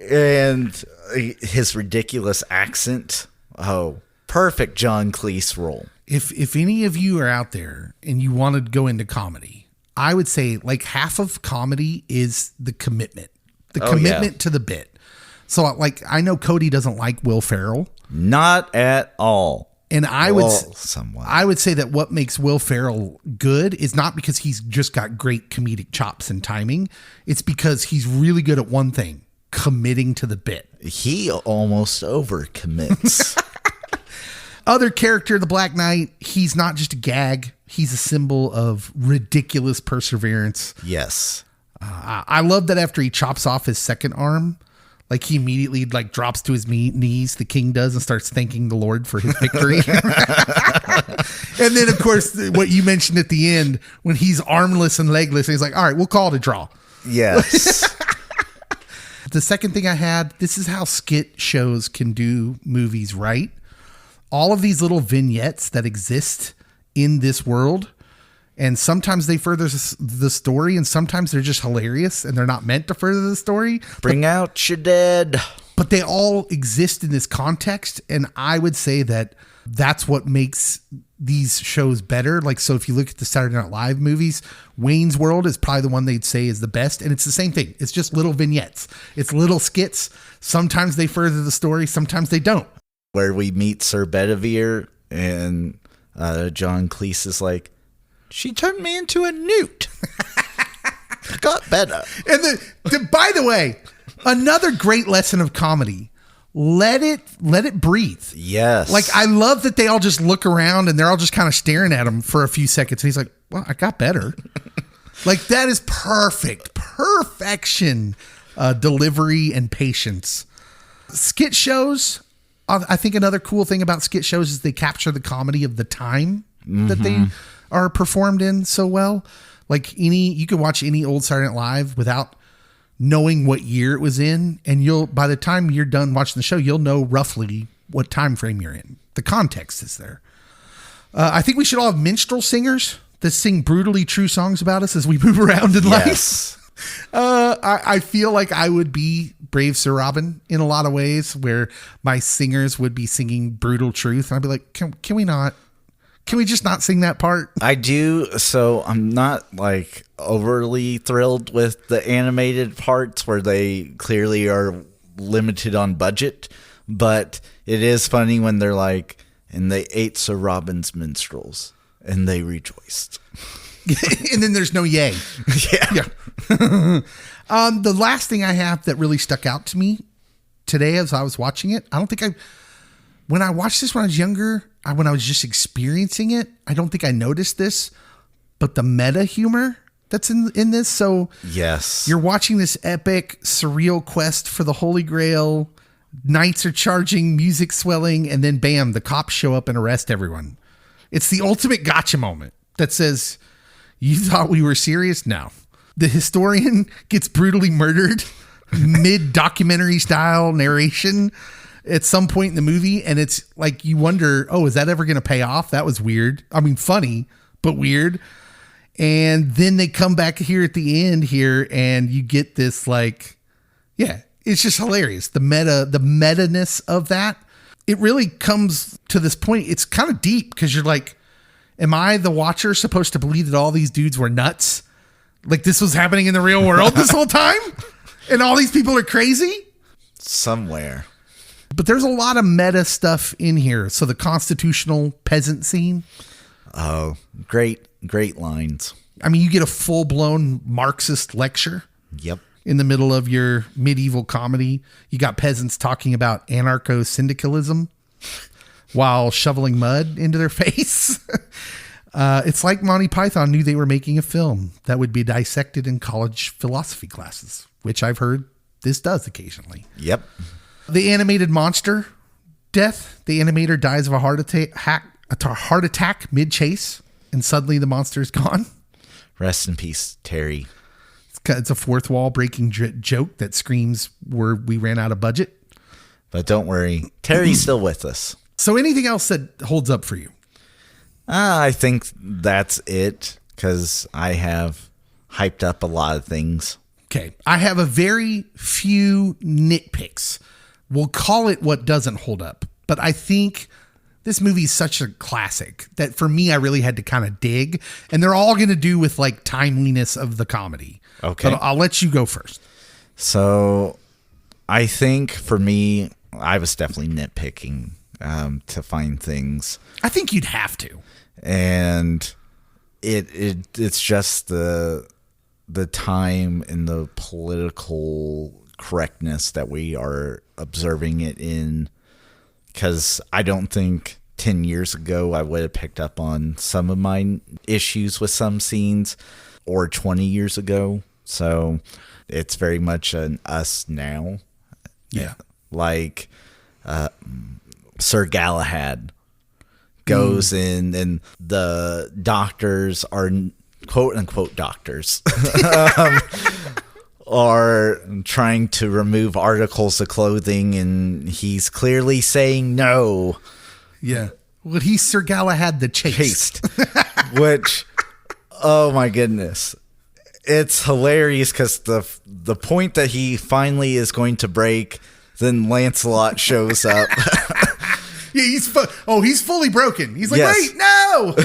And his ridiculous accent. Oh, perfect John Cleese role. If any of you are out there and you want to go into comedy, I would say like half of comedy is the commitment. To the bit. So like, I know Cody doesn't like Will Ferrell. Not at all. And I would say that what makes Will Ferrell good is not because he's just got great comedic chops and timing. It's because he's really good at one thing, committing to the bit. He almost overcommits. Other character, the Black Knight, he's not just a gag. He's a symbol of ridiculous perseverance. Yes. I love that after he chops off his second arm, like he immediately like drops to his knees, the king does, and starts thanking the Lord for his victory. And then, of course, what you mentioned at the end, when he's armless and legless, and he's like, all right, we'll call it a draw. Yes. The second thing I had, this is how skit shows can do movies right. All of these little vignettes that exist in this world, and sometimes they further the story, and sometimes they're just hilarious and they're not meant to further the story. Bring out your dead. But they all exist in this context. And I would say that that's what makes these shows better. Like, so if you look at the Saturday Night Live movies, Wayne's World is probably the one they'd say is the best. And it's the same thing. It's just little vignettes. It's little skits. Sometimes they further the story. Sometimes they don't. Where we meet Sir Bedivere and John Cleese is like, she turned me into a newt. Got better. And by the way, another great lesson of comedy. Let it breathe. Yes. Like, I love that they all just look around and they're all just kind of staring at him for a few seconds. And he's like, well, I got better. Like, that is perfection, delivery and patience. Skit shows. I think another cool thing about skit shows is they capture the comedy of the time that they are performed in so well. Like you could watch any old Saturday Night Live without knowing what year it was in, and by the time you're done watching the show, you'll know roughly what time frame you're in. The context is there. I think we should all have minstrel singers. that sing brutally true songs about us as we move around in Yes. life. I feel like I would be Brave Sir Robin in a lot of ways, where my singers would be singing brutal truth. And I'd be like, can we not? Can we just not sing that part? I do. So I'm not like overly thrilled with the animated parts where they clearly are limited on budget, but it is funny when they're like, and they ate Sir Robin's minstrels and they rejoiced. And then there's no yay. Yeah. The last thing I have that really stuck out to me today as I was watching it, when I watched this when I was younger, when I was just experiencing it, I don't think I noticed this, but the meta humor that's in this. So Yes. you're watching this epic, surreal quest for the Holy Grail. Knights are charging, music swelling, and then bam, the cops show up and arrest everyone. It's the ultimate gotcha moment that says, you thought we were serious? No. The historian gets brutally murdered mid-documentary style narration at some point in the movie, and it's like you wonder, oh, is that ever going to pay off? That was weird. I mean, funny, but weird. And then they come back here at the end here, and you get this like, yeah, it's just hilarious. The meta-ness of that. It really comes to this point. It's kind of deep because you're like, am I, the watcher, supposed to believe that all these dudes were nuts? Like this was happening in the real world this whole time? And all these people are crazy? Somewhere. But there's a lot of meta stuff in here. So the constitutional peasant scene. Oh, great lines. I mean, you get a full-blown Marxist lecture Yep. in the middle of your medieval comedy. You got peasants talking about anarcho-syndicalism while shoveling mud into their face. It's like Monty Python knew they were making a film that would be dissected in college philosophy classes, which I've heard this does occasionally. Yep. The animated monster death. The animator dies of a heart attack mid-chase, and suddenly the monster is gone. Rest in peace, Terry. It's a fourth wall breaking joke that screams we ran out of budget. But don't worry, Terry's still with us. So anything else that holds up for you? I think that's it, because I have hyped up a lot of things. Okay. I have a very few nitpicks. We'll call it what doesn't hold up. But I think this movie is such a classic that for me, I really had to kind of dig. And they're all going to do with like timeliness of the comedy. Okay. But I'll let you go first. So I think for me, I was definitely nitpicking to find things. I think you'd have to. And it's just the time and the political correctness that we are observing it in, because I don't think 10 years ago I would have picked up on some of my issues with some scenes, or 20 years ago. So it's very much an us now. Yeah. Like Sir Galahad goes in, and the doctors are quote unquote doctors are trying to remove articles of clothing, and he's clearly saying no. Yeah. Well, he's Sir Galahad the Chaste. Which, oh my goodness, it's hilarious because the point that he finally is going to break, then Lancelot shows up. Yeah, he's fully broken. He's like, Yes. wait, no.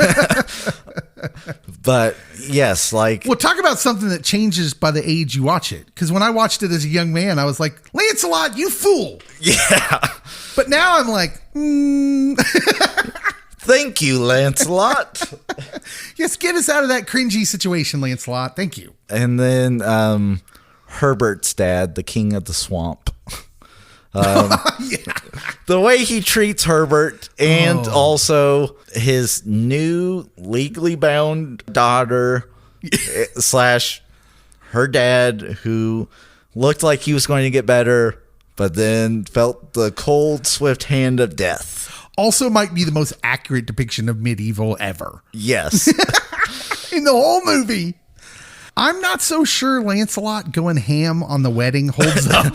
But yes, like, Well, talk about something that changes by the age you watch it. Because when I watched it as a young man, I was like, Lancelot, you fool. yeah, But now I'm like, thank you, Lancelot. yes, get us out of that cringy situation, Lancelot. Thank you. And then Herbert's dad, the king of the swamp. The way he treats Herbert, and also his new legally bound daughter / her dad, who looked like he was going to get better, but then felt the cold, swift hand of death. Also might be the most accurate depiction of medieval ever Yes. in the whole movie. I'm not so sure Lancelot going ham on the wedding holds up.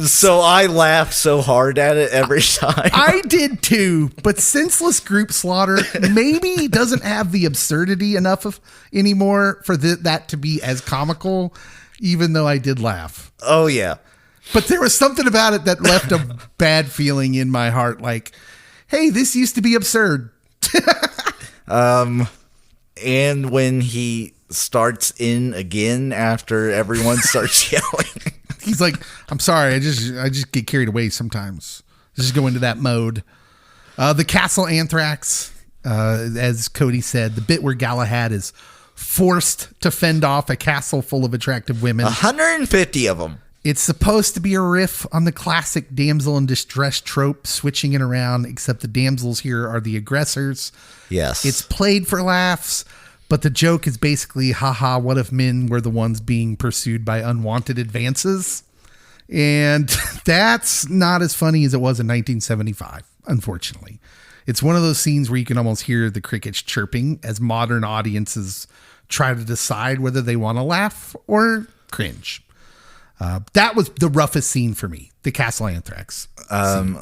So I laugh so hard at it every time. I did too, but senseless group slaughter maybe doesn't have the absurdity enough anymore for that to be as comical, even though I did laugh. Oh, yeah. But there was something about it that left a bad feeling in my heart. Like, hey, this used to be absurd. And when he starts in again after everyone starts yelling. He's like, I'm sorry, I just get carried away sometimes. Just go into that mode. The castle anthrax, as Cody said, the bit where Galahad is forced to fend off a castle full of attractive women. 150 of them. It's supposed to be a riff on the classic damsel in distress trope, switching it around, except the damsels here are the aggressors. Yes. It's played for laughs, but the joke is basically, haha, what if men were the ones being pursued by unwanted advances? And that's not as funny as it was in 1975, unfortunately. It's one of those scenes where you can almost hear the crickets chirping as modern audiences try to decide whether they want to laugh or cringe. That was the roughest scene for me, the castle anthrax.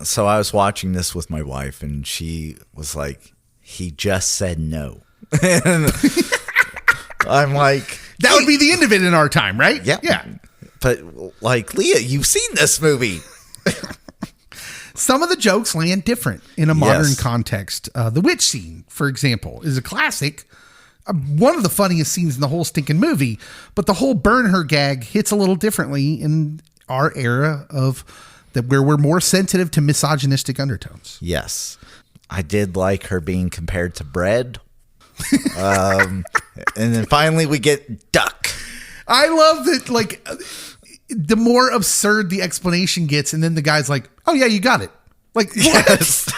So I was watching this with my wife, and she was like, he just said no. And I'm like, that would be the end of it in our time, right? Yeah. Yeah. But like, Leah, you've seen this movie. Some of the jokes land different in a modern Yes. context. The witch scene, for example, is a classic. One of the funniest scenes in the whole stinking movie, but the whole burn her gag hits a little differently in our era of that, where we're more sensitive to misogynistic undertones. Yes. I did like her being compared to bread. And then finally we get duck. I love that, like, the more absurd the explanation gets, and then the guy's like, oh yeah, you got it. Like, what? Yes.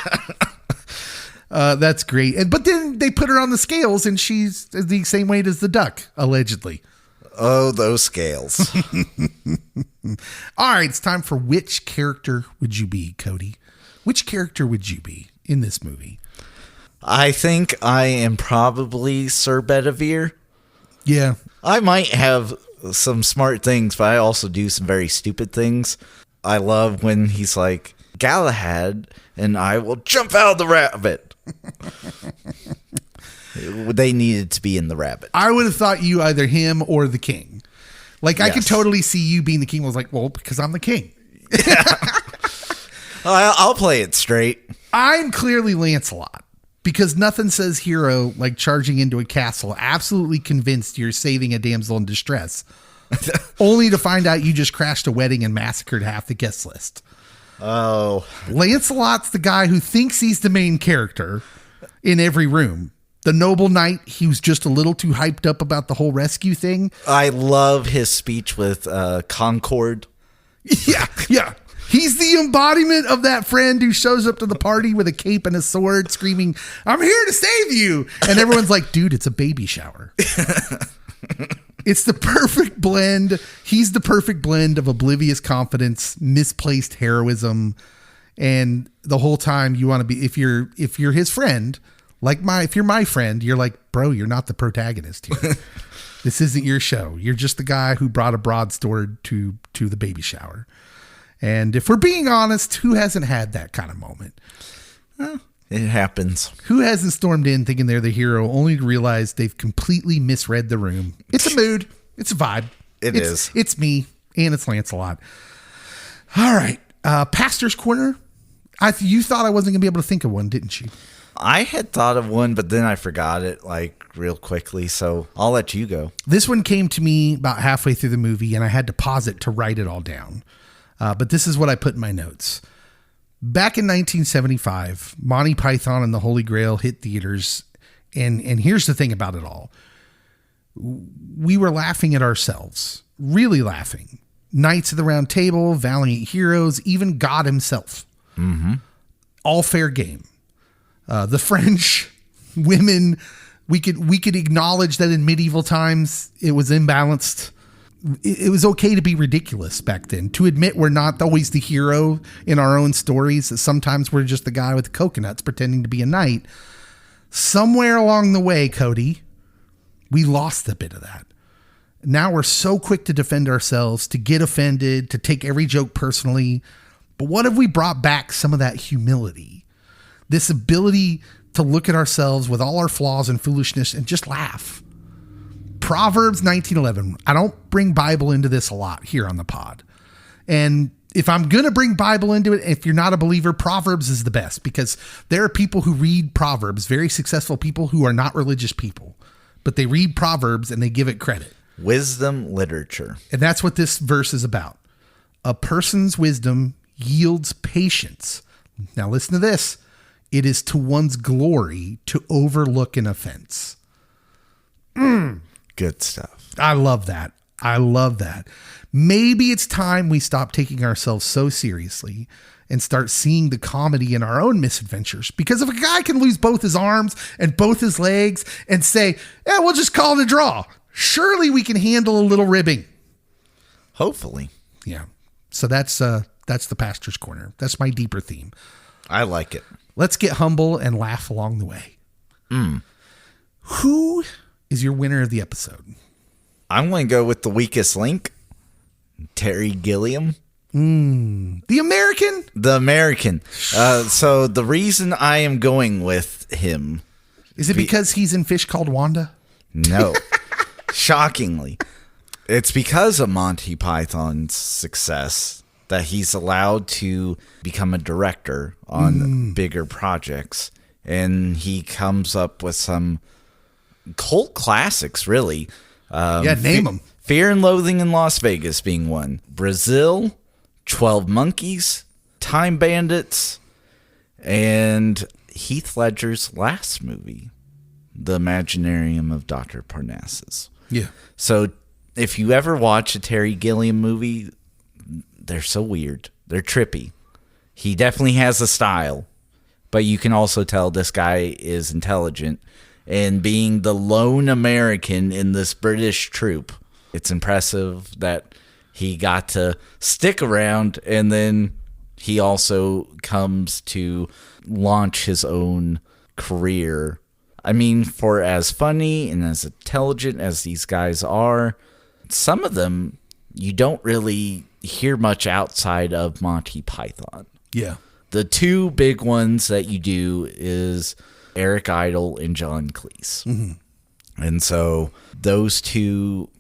That's great. But then they put her on the scales and she's the same weight as the duck, allegedly. Oh, those scales. All right, it's time for which character would you be, Cody? Which character would you be in this movie? I think I am probably Sir Bedivere. Yeah. I might have some smart things, but I also do some very stupid things. I love when he's like, Galahad and I will jump out of the rabbit. They needed to be in the rabbit. I would have thought you either him or the king. Like, I could Yes. totally see you being the king. I was like, well, because I'm the king. I'll play it straight. I'm clearly Lancelot, because nothing says hero like charging into a castle, absolutely convinced you're saving a damsel in distress, only to find out you just crashed a wedding and massacred half the guest list. Oh, Lancelot's the guy who thinks he's the main character in every room. The noble knight, he was just a little too hyped up about the whole rescue thing. I love his speech with Concord. Yeah. He's the embodiment of that friend who shows up to the party with a cape and a sword screaming, I'm here to save you. And everyone's like, dude, it's a baby shower. It's the perfect blend. He's the perfect blend of oblivious confidence, misplaced heroism. And the whole time you want to be, if you're his friend, if you're my friend, you're like, bro, you're not the protagonist here. This isn't your show. You're just the guy who brought a broadsword to the baby shower. And if we're being honest, who hasn't had that kind of moment? It happens. Who hasn't stormed in thinking they're the hero only to realize they've completely misread the room? It's a mood. It's a vibe. It is. It's me, and it's Lancelot. All right. Pastor's Corner. You thought I wasn't going to be able to think of one, didn't you? I had thought of one, but then I forgot it real quickly. So I'll let you go. This one came to me about halfway through the movie, and I had to pause it to write it all down. But this is what I put in my notes. Back in 1975, Monty Python and the Holy Grail hit theaters. And here's the thing about it all. We were laughing at ourselves, really laughing. Knights of the Round Table, Valiant Heroes, even God himself. Mm-hmm. All fair game. The French, women, we could acknowledge that in medieval times it was imbalanced. It was okay to be ridiculous back then, to admit we're not always the hero in our own stories. Sometimes we're just the guy with the coconuts pretending to be a knight. Somewhere along the way, Cody, We lost a bit of that. Now we're so quick to defend ourselves, to get offended, to take every joke personally. But what if we brought back some of that humility? This ability to look at ourselves with all our flaws and foolishness and just laugh. Proverbs 19:11. I don't bring Bible into this a lot here on the pod. And if I'm going to bring Bible into it, if you're not a believer, Proverbs is the best, because there are people who read Proverbs, very successful people who are not religious people, but they read Proverbs and they give it credit. Wisdom literature. And that's what this verse is about. A person's wisdom yields patience. Now listen to this. It is to one's glory to overlook an offense. Good stuff. I love that. I love that. Maybe it's time we stop taking ourselves so seriously and start seeing the comedy in our own misadventures. Because if a guy can lose both his arms and both his legs and say, yeah, we'll just call it a draw, surely we can handle a little ribbing. Hopefully. Yeah. So that's the pastor's corner. That's my deeper theme. I like it. Let's get humble and laugh along the way. Who is your winner of the episode? I'm going to go with the weakest link, Terry Gilliam. The American? The American. So the reason I am going with him. Is it because he's in Fish Called Wanda? No. Shockingly. It's because of Monty Python's success that he's allowed to become a director on bigger projects. And he comes up with some cult classics, really. Name them. Fear and Loathing in Las Vegas being one. Brazil, 12 Monkeys, Time Bandits, and Heath Ledger's last movie, The Imaginarium of Dr. Parnassus. Yeah. So if you ever watch a Terry Gilliam movie, they're so weird. They're trippy. He definitely has a style, but you can also tell this guy is intelligent. And being the lone American in this British troupe, it's impressive that he got to stick around, and then he also comes to launch his own career. I mean, for as funny and as intelligent as these guys are, some of them you don't really hear much outside of Monty Python. Yeah. The two big ones that you do is Eric Idle and John Cleese. Mm-hmm. And so those two,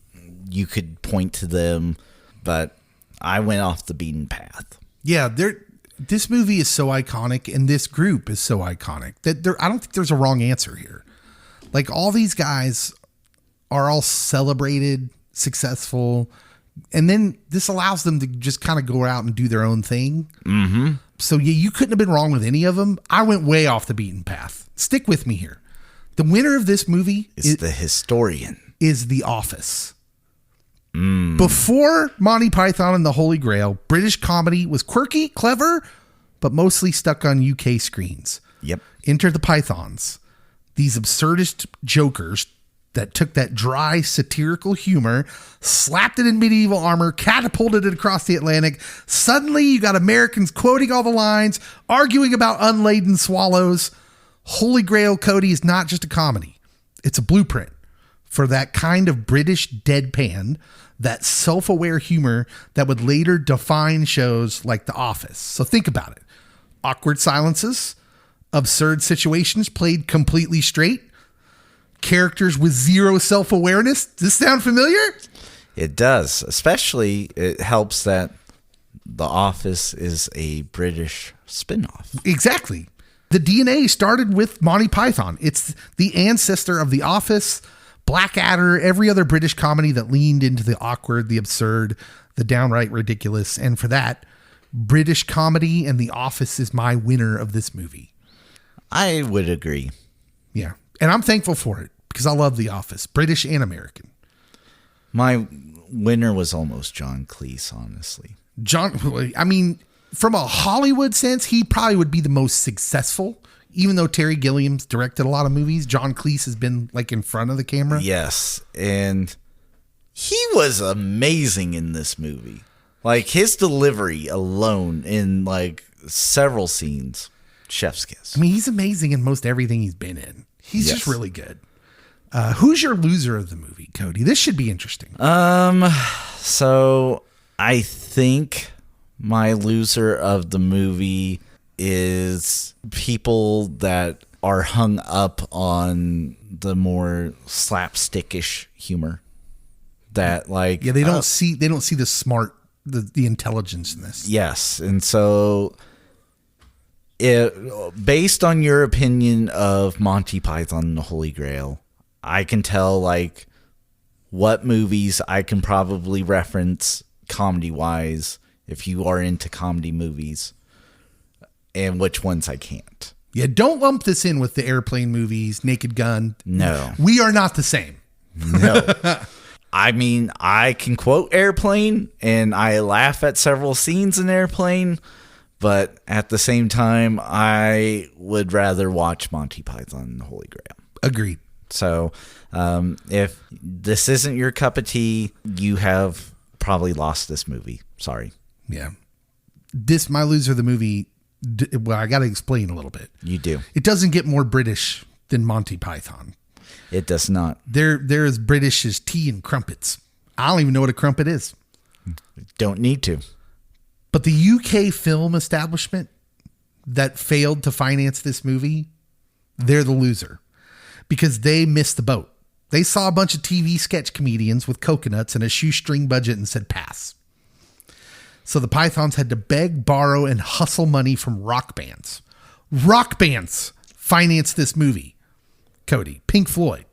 you could point to them, but I went off the beaten path. Yeah, this movie is so iconic, and this group is so iconic that I don't think there's a wrong answer here. Like, all these guys are all celebrated, successful, and then this allows them to just kind of go out and do their own thing. Mm-hmm. So yeah, you couldn't have been wrong with any of them. I went way off the beaten path. Stick with me here. The winner of this movie is the historian. Is The Office. Before Monty Python and the Holy Grail, British comedy was quirky, clever, but mostly stuck on UK screens. Yep. Enter the Pythons. These absurdist jokers that took that dry, satirical humor, slapped it in medieval armor, catapulted it across the Atlantic. Suddenly, you got Americans quoting all the lines, arguing about unladen swallows. Holy Grail Cody is not just a comedy. It's a blueprint for that kind of British deadpan, that self-aware humor that would later define shows like The Office. So think about it. Awkward silences, absurd situations played completely straight, characters with zero self-awareness. Does this sound familiar? It does. Especially, it helps that The Office is a British spinoff. Exactly. The DNA started with Monty Python. It's the ancestor of The Office, Blackadder, every other British comedy that leaned into the awkward, the absurd, the downright ridiculous. And for that, British comedy and The Office is my winner of this movie. I would agree. Yeah. And I'm thankful for it because I love The Office, British and American. My winner was almost John Cleese, honestly. I mean, from a Hollywood sense, he probably would be the most successful. Even though Terry Gilliam's directed a lot of movies, John Cleese has been like in front of the camera. Yes. And he was amazing in this movie. Like, his delivery alone in like several scenes, chef's kiss. I mean, he's amazing in most everything he's been in. He's just really good. Who's your loser of the movie, Cody? This should be interesting. So I think my loser of the movie is people that are hung up on the more slapstickish humor. That like they don't see the smart, the intelligence in this. Yes, and so based on your opinion of Monty Python and the Holy Grail, I can tell like what movies I can probably reference comedy-wise if you are into comedy movies, and which ones I can't. Yeah, don't lump this in with the airplane movies, Naked Gun. No. We are not the same. No. I mean, I can quote Airplane, and I laugh at several scenes in Airplane, but at the same time, I would rather watch Monty Python and the Holy Grail. Agreed. So if this isn't your cup of tea, you have probably lost this movie. Sorry. Yeah. My loser of the movie, well, I got to explain a little bit. You do. It doesn't get more British than Monty Python. It does not. They're as British as tea and crumpets. I don't even know what a crumpet is. Don't need to. But the UK film establishment that failed to finance this movie, they're the loser because they missed the boat. They saw a bunch of TV sketch comedians with coconuts and a shoestring budget and said pass. So the Pythons had to beg, borrow, and hustle money from rock bands. Rock bands financed this movie. Cody, Pink Floyd.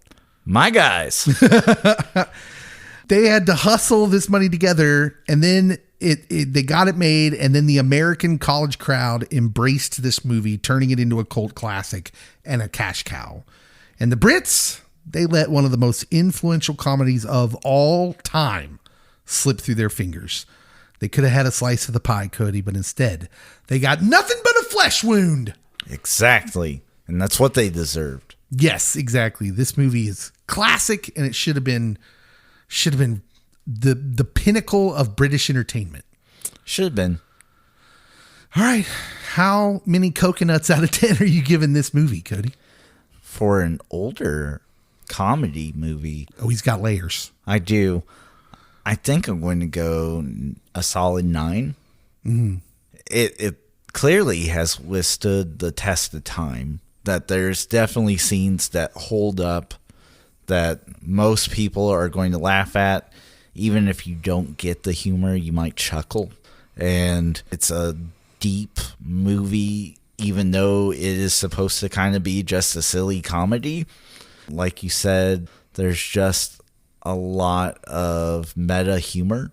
My guys. They had to hustle this money together, and then they got it made, and then the American college crowd embraced this movie, turning it into a cult classic and a cash cow. And the Brits, they let one of the most influential comedies of all time slip through their fingers. They could have had a slice of the pie, Cody, but instead, they got nothing but a flesh wound. Exactly. And that's what they deserved. Yes, exactly. This movie is classic, and it should have been the pinnacle of British entertainment. Should have been. All right. How many coconuts out of 10 are you giving this movie, Cody? For an older comedy movie. Oh, he's got layers. I do. I think I'm going to go a solid 9. Mm-hmm. It clearly has withstood the test of time. That there's definitely scenes that hold up, that most people are going to laugh at. Even if you don't get the humor, you might chuckle. And it's a deep movie, even though it is supposed to kind of be just a silly comedy. Like you said, there's just a lot of meta humor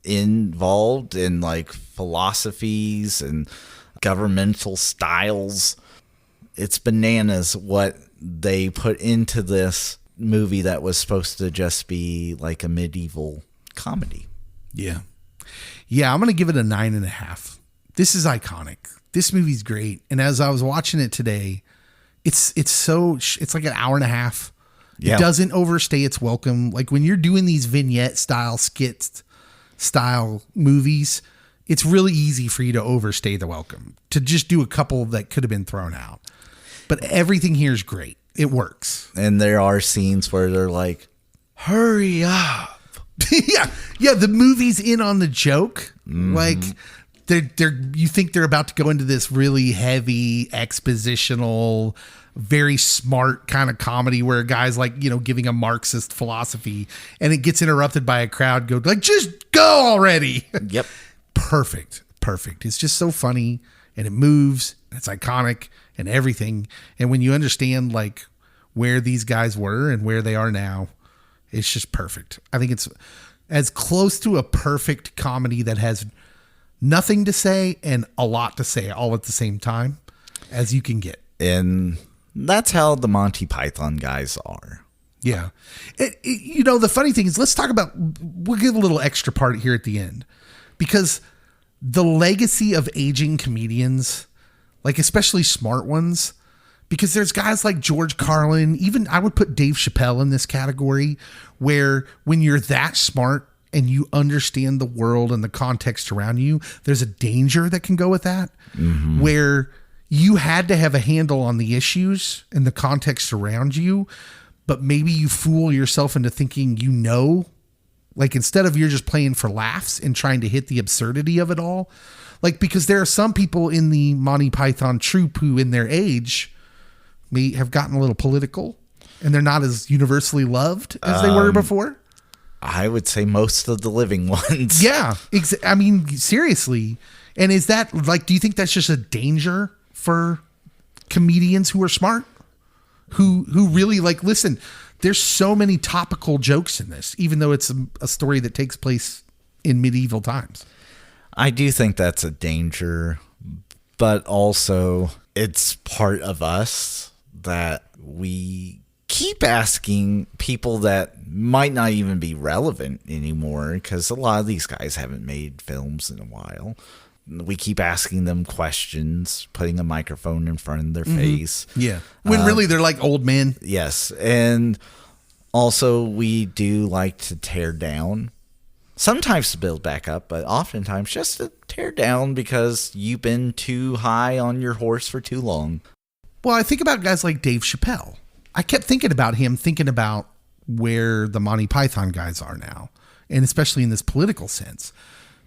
involved in like philosophies and governmental styles. It's bananas what they put into this movie that was supposed to just be like a medieval comedy. Yeah. Yeah, I'm going to give it a 9.5. This is iconic. This movie's great. And as I was watching it today, it's like an hour and a half. Yeah. It doesn't overstay its welcome. Like when you're doing these vignette style skits style movies, it's really easy for you to overstay the welcome, to just do a couple that could have been thrown out. But everything here is great. It works. And there are scenes where they're like, hurry up. Yeah. The movie's in on the joke. Mm-hmm. Like you think they're about to go into this really heavy expositional, very smart kind of comedy where a guy's like, giving a Marxist philosophy, and it gets interrupted by a crowd go like, just go already. Yep. Perfect. It's just so funny, and it moves. It's iconic and everything. And when you understand like where these guys were and where they are now, it's just perfect. I think it's as close to a perfect comedy that has nothing to say and a lot to say all at the same time as you can get. And that's how the Monty Python guys are. Yeah. The funny thing is, let's talk about, we'll give a little extra part here at the end, because the legacy of aging comedians, like especially smart ones, because there's guys like George Carlin, even I would put Dave Chappelle in this category, where when you're that smart and you understand the world and the context around you, there's a danger that can go with that, mm-hmm. where you had to have a handle on the issues and the context around you, but maybe you fool yourself into thinking you know. Like, instead of you're just playing for laughs and trying to hit the absurdity of it all. Like, because there are some people in the Monty Python troupe who in their age may have gotten a little political and they're not as universally loved as they were before. I would say most of the living ones. Yeah. I mean, seriously. And is that like, do you think that's just a danger for comedians who are smart? Who really like, listen, there's so many topical jokes in this, even though it's a story that takes place in medieval times. I do think that's a danger, but also it's part of us that we keep asking people that might not even be relevant anymore, because a lot of these guys haven't made films in a while. We keep asking them questions, putting a microphone in front of their face. Yeah. When really they're like old men. Yes. And also we do like to tear down, sometimes to build back up, but oftentimes just to tear down because you've been too high on your horse for too long. Well, I think about guys like Dave Chappelle. I kept thinking about him, thinking about where the Monty Python guys are now, and especially in this political sense,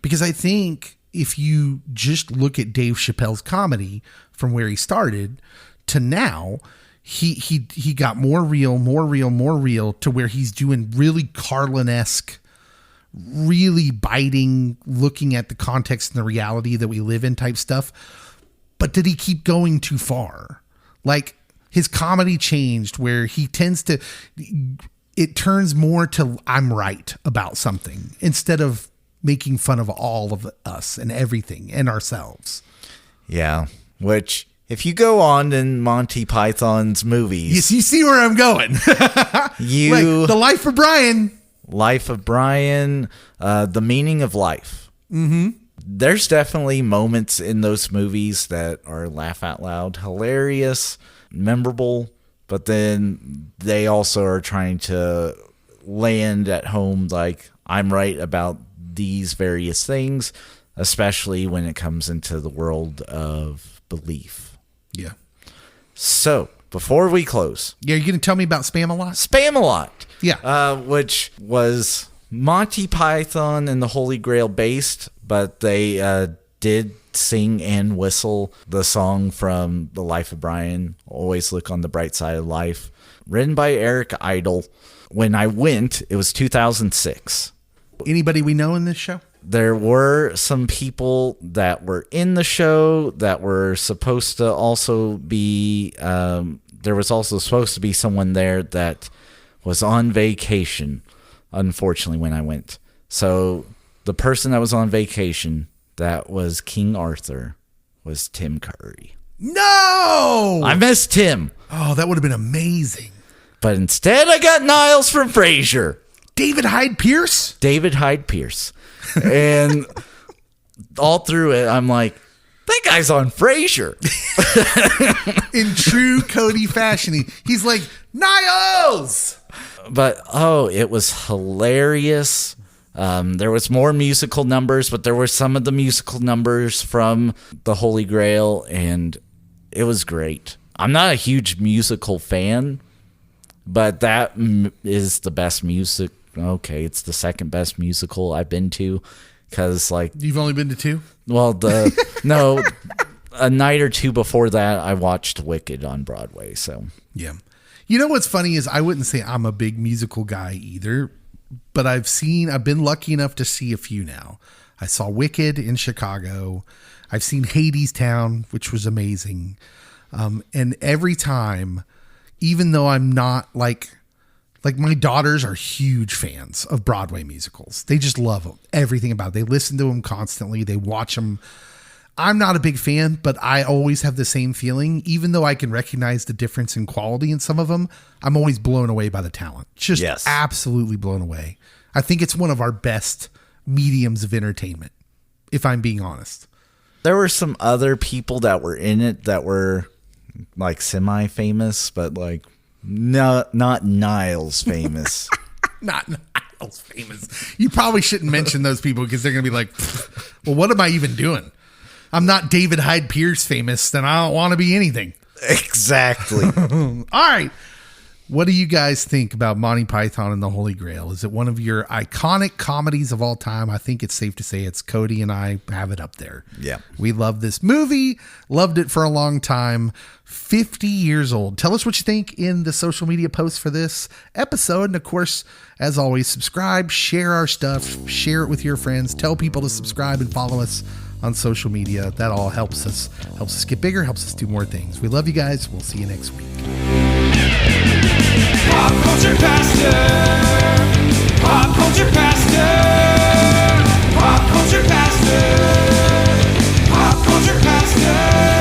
because I think if you just look at Dave Chappelle's comedy from where he started to now, he got more real to where he's doing really Carlin-esque, really biting, looking at the context and the reality that we live in type stuff. But did he keep going too far? Like, his comedy changed where he tends to, it turns more to I'm right about something instead of making fun of all of us and everything and ourselves. Yeah. Which, if you go on in Monty Python's movies, you see where I'm going. Like, The Life of Brian. Life of Brian, The Meaning of Life. Mm-hmm. There's definitely moments in those movies that are laugh out loud, hilarious, memorable, but then they also are trying to land at home like, I'm right about these various things, especially when it comes into the world of belief. Yeah. So, before we close. Yeah, you're going to tell me about Spam-A-Lot? Spam-A-Lot. Yeah. Which was Monty Python and the Holy Grail based, but they did sing and whistle the song from The Life of Brian, Always Look on the Bright Side of Life, written by Eric Idle. When I went, it was 2006. Anybody we know in this show? There were some people that were in the show that were supposed to also be, there was also supposed to be someone there that was on vacation, unfortunately, when I went. So the person that was on vacation, that was King Arthur, was Tim Curry. No! I missed Tim. Oh, that would have been amazing. But instead, I got Niles from Frasier. David Hyde Pierce? David Hyde Pierce. And all through it, I'm like, that guy's on Frasier. In true Cody fashion, he's like, Niles! But, it was hilarious. There was more musical numbers, but there were some of the musical numbers from the Holy Grail, and it was great. I'm not a huge musical fan, but that is the best music. Okay, it's the second best musical I've been to, because like you've only been to two. Well, no, a night or two before that, I watched Wicked on Broadway. So yeah, you know what's funny is I wouldn't say I'm a big musical guy either, but I've been lucky enough to see a few now. I saw Wicked in Chicago. I've seen Hadestown, which was amazing, and every time, even though I'm not like my daughters are huge fans of Broadway musicals. They just love them, everything about it. They listen to them constantly. They watch them. I'm not a big fan, but I always have the same feeling. Even though I can recognize the difference in quality in some of them, I'm always blown away by the talent. Just absolutely blown away. I think it's one of our best mediums of entertainment, if I'm being honest. There were some other people that were in it that were like semi-famous, but like not Niles famous. Not Niles famous. You probably shouldn't mention those people because they're going to be like, well, what am I even doing? I'm not David Hyde Pierce famous, then I don't want to be anything. Exactly. All right. What do you guys think about Monty Python and the Holy Grail? Is it one of your iconic comedies of all time? I think it's safe to say it's Cody and I have it up there. Yeah. We love this movie, loved it for a long time. 50 years old. Tell us what you think in the social media posts for this episode. And of course, as always, subscribe, share our stuff, share it with your friends, tell people to subscribe and follow us on social media. That all helps us get bigger, helps us do more things. We love you guys. We'll see you next week. Pop culture pastor. Pop culture pastor. Pop culture pastor. Pop culture pastor.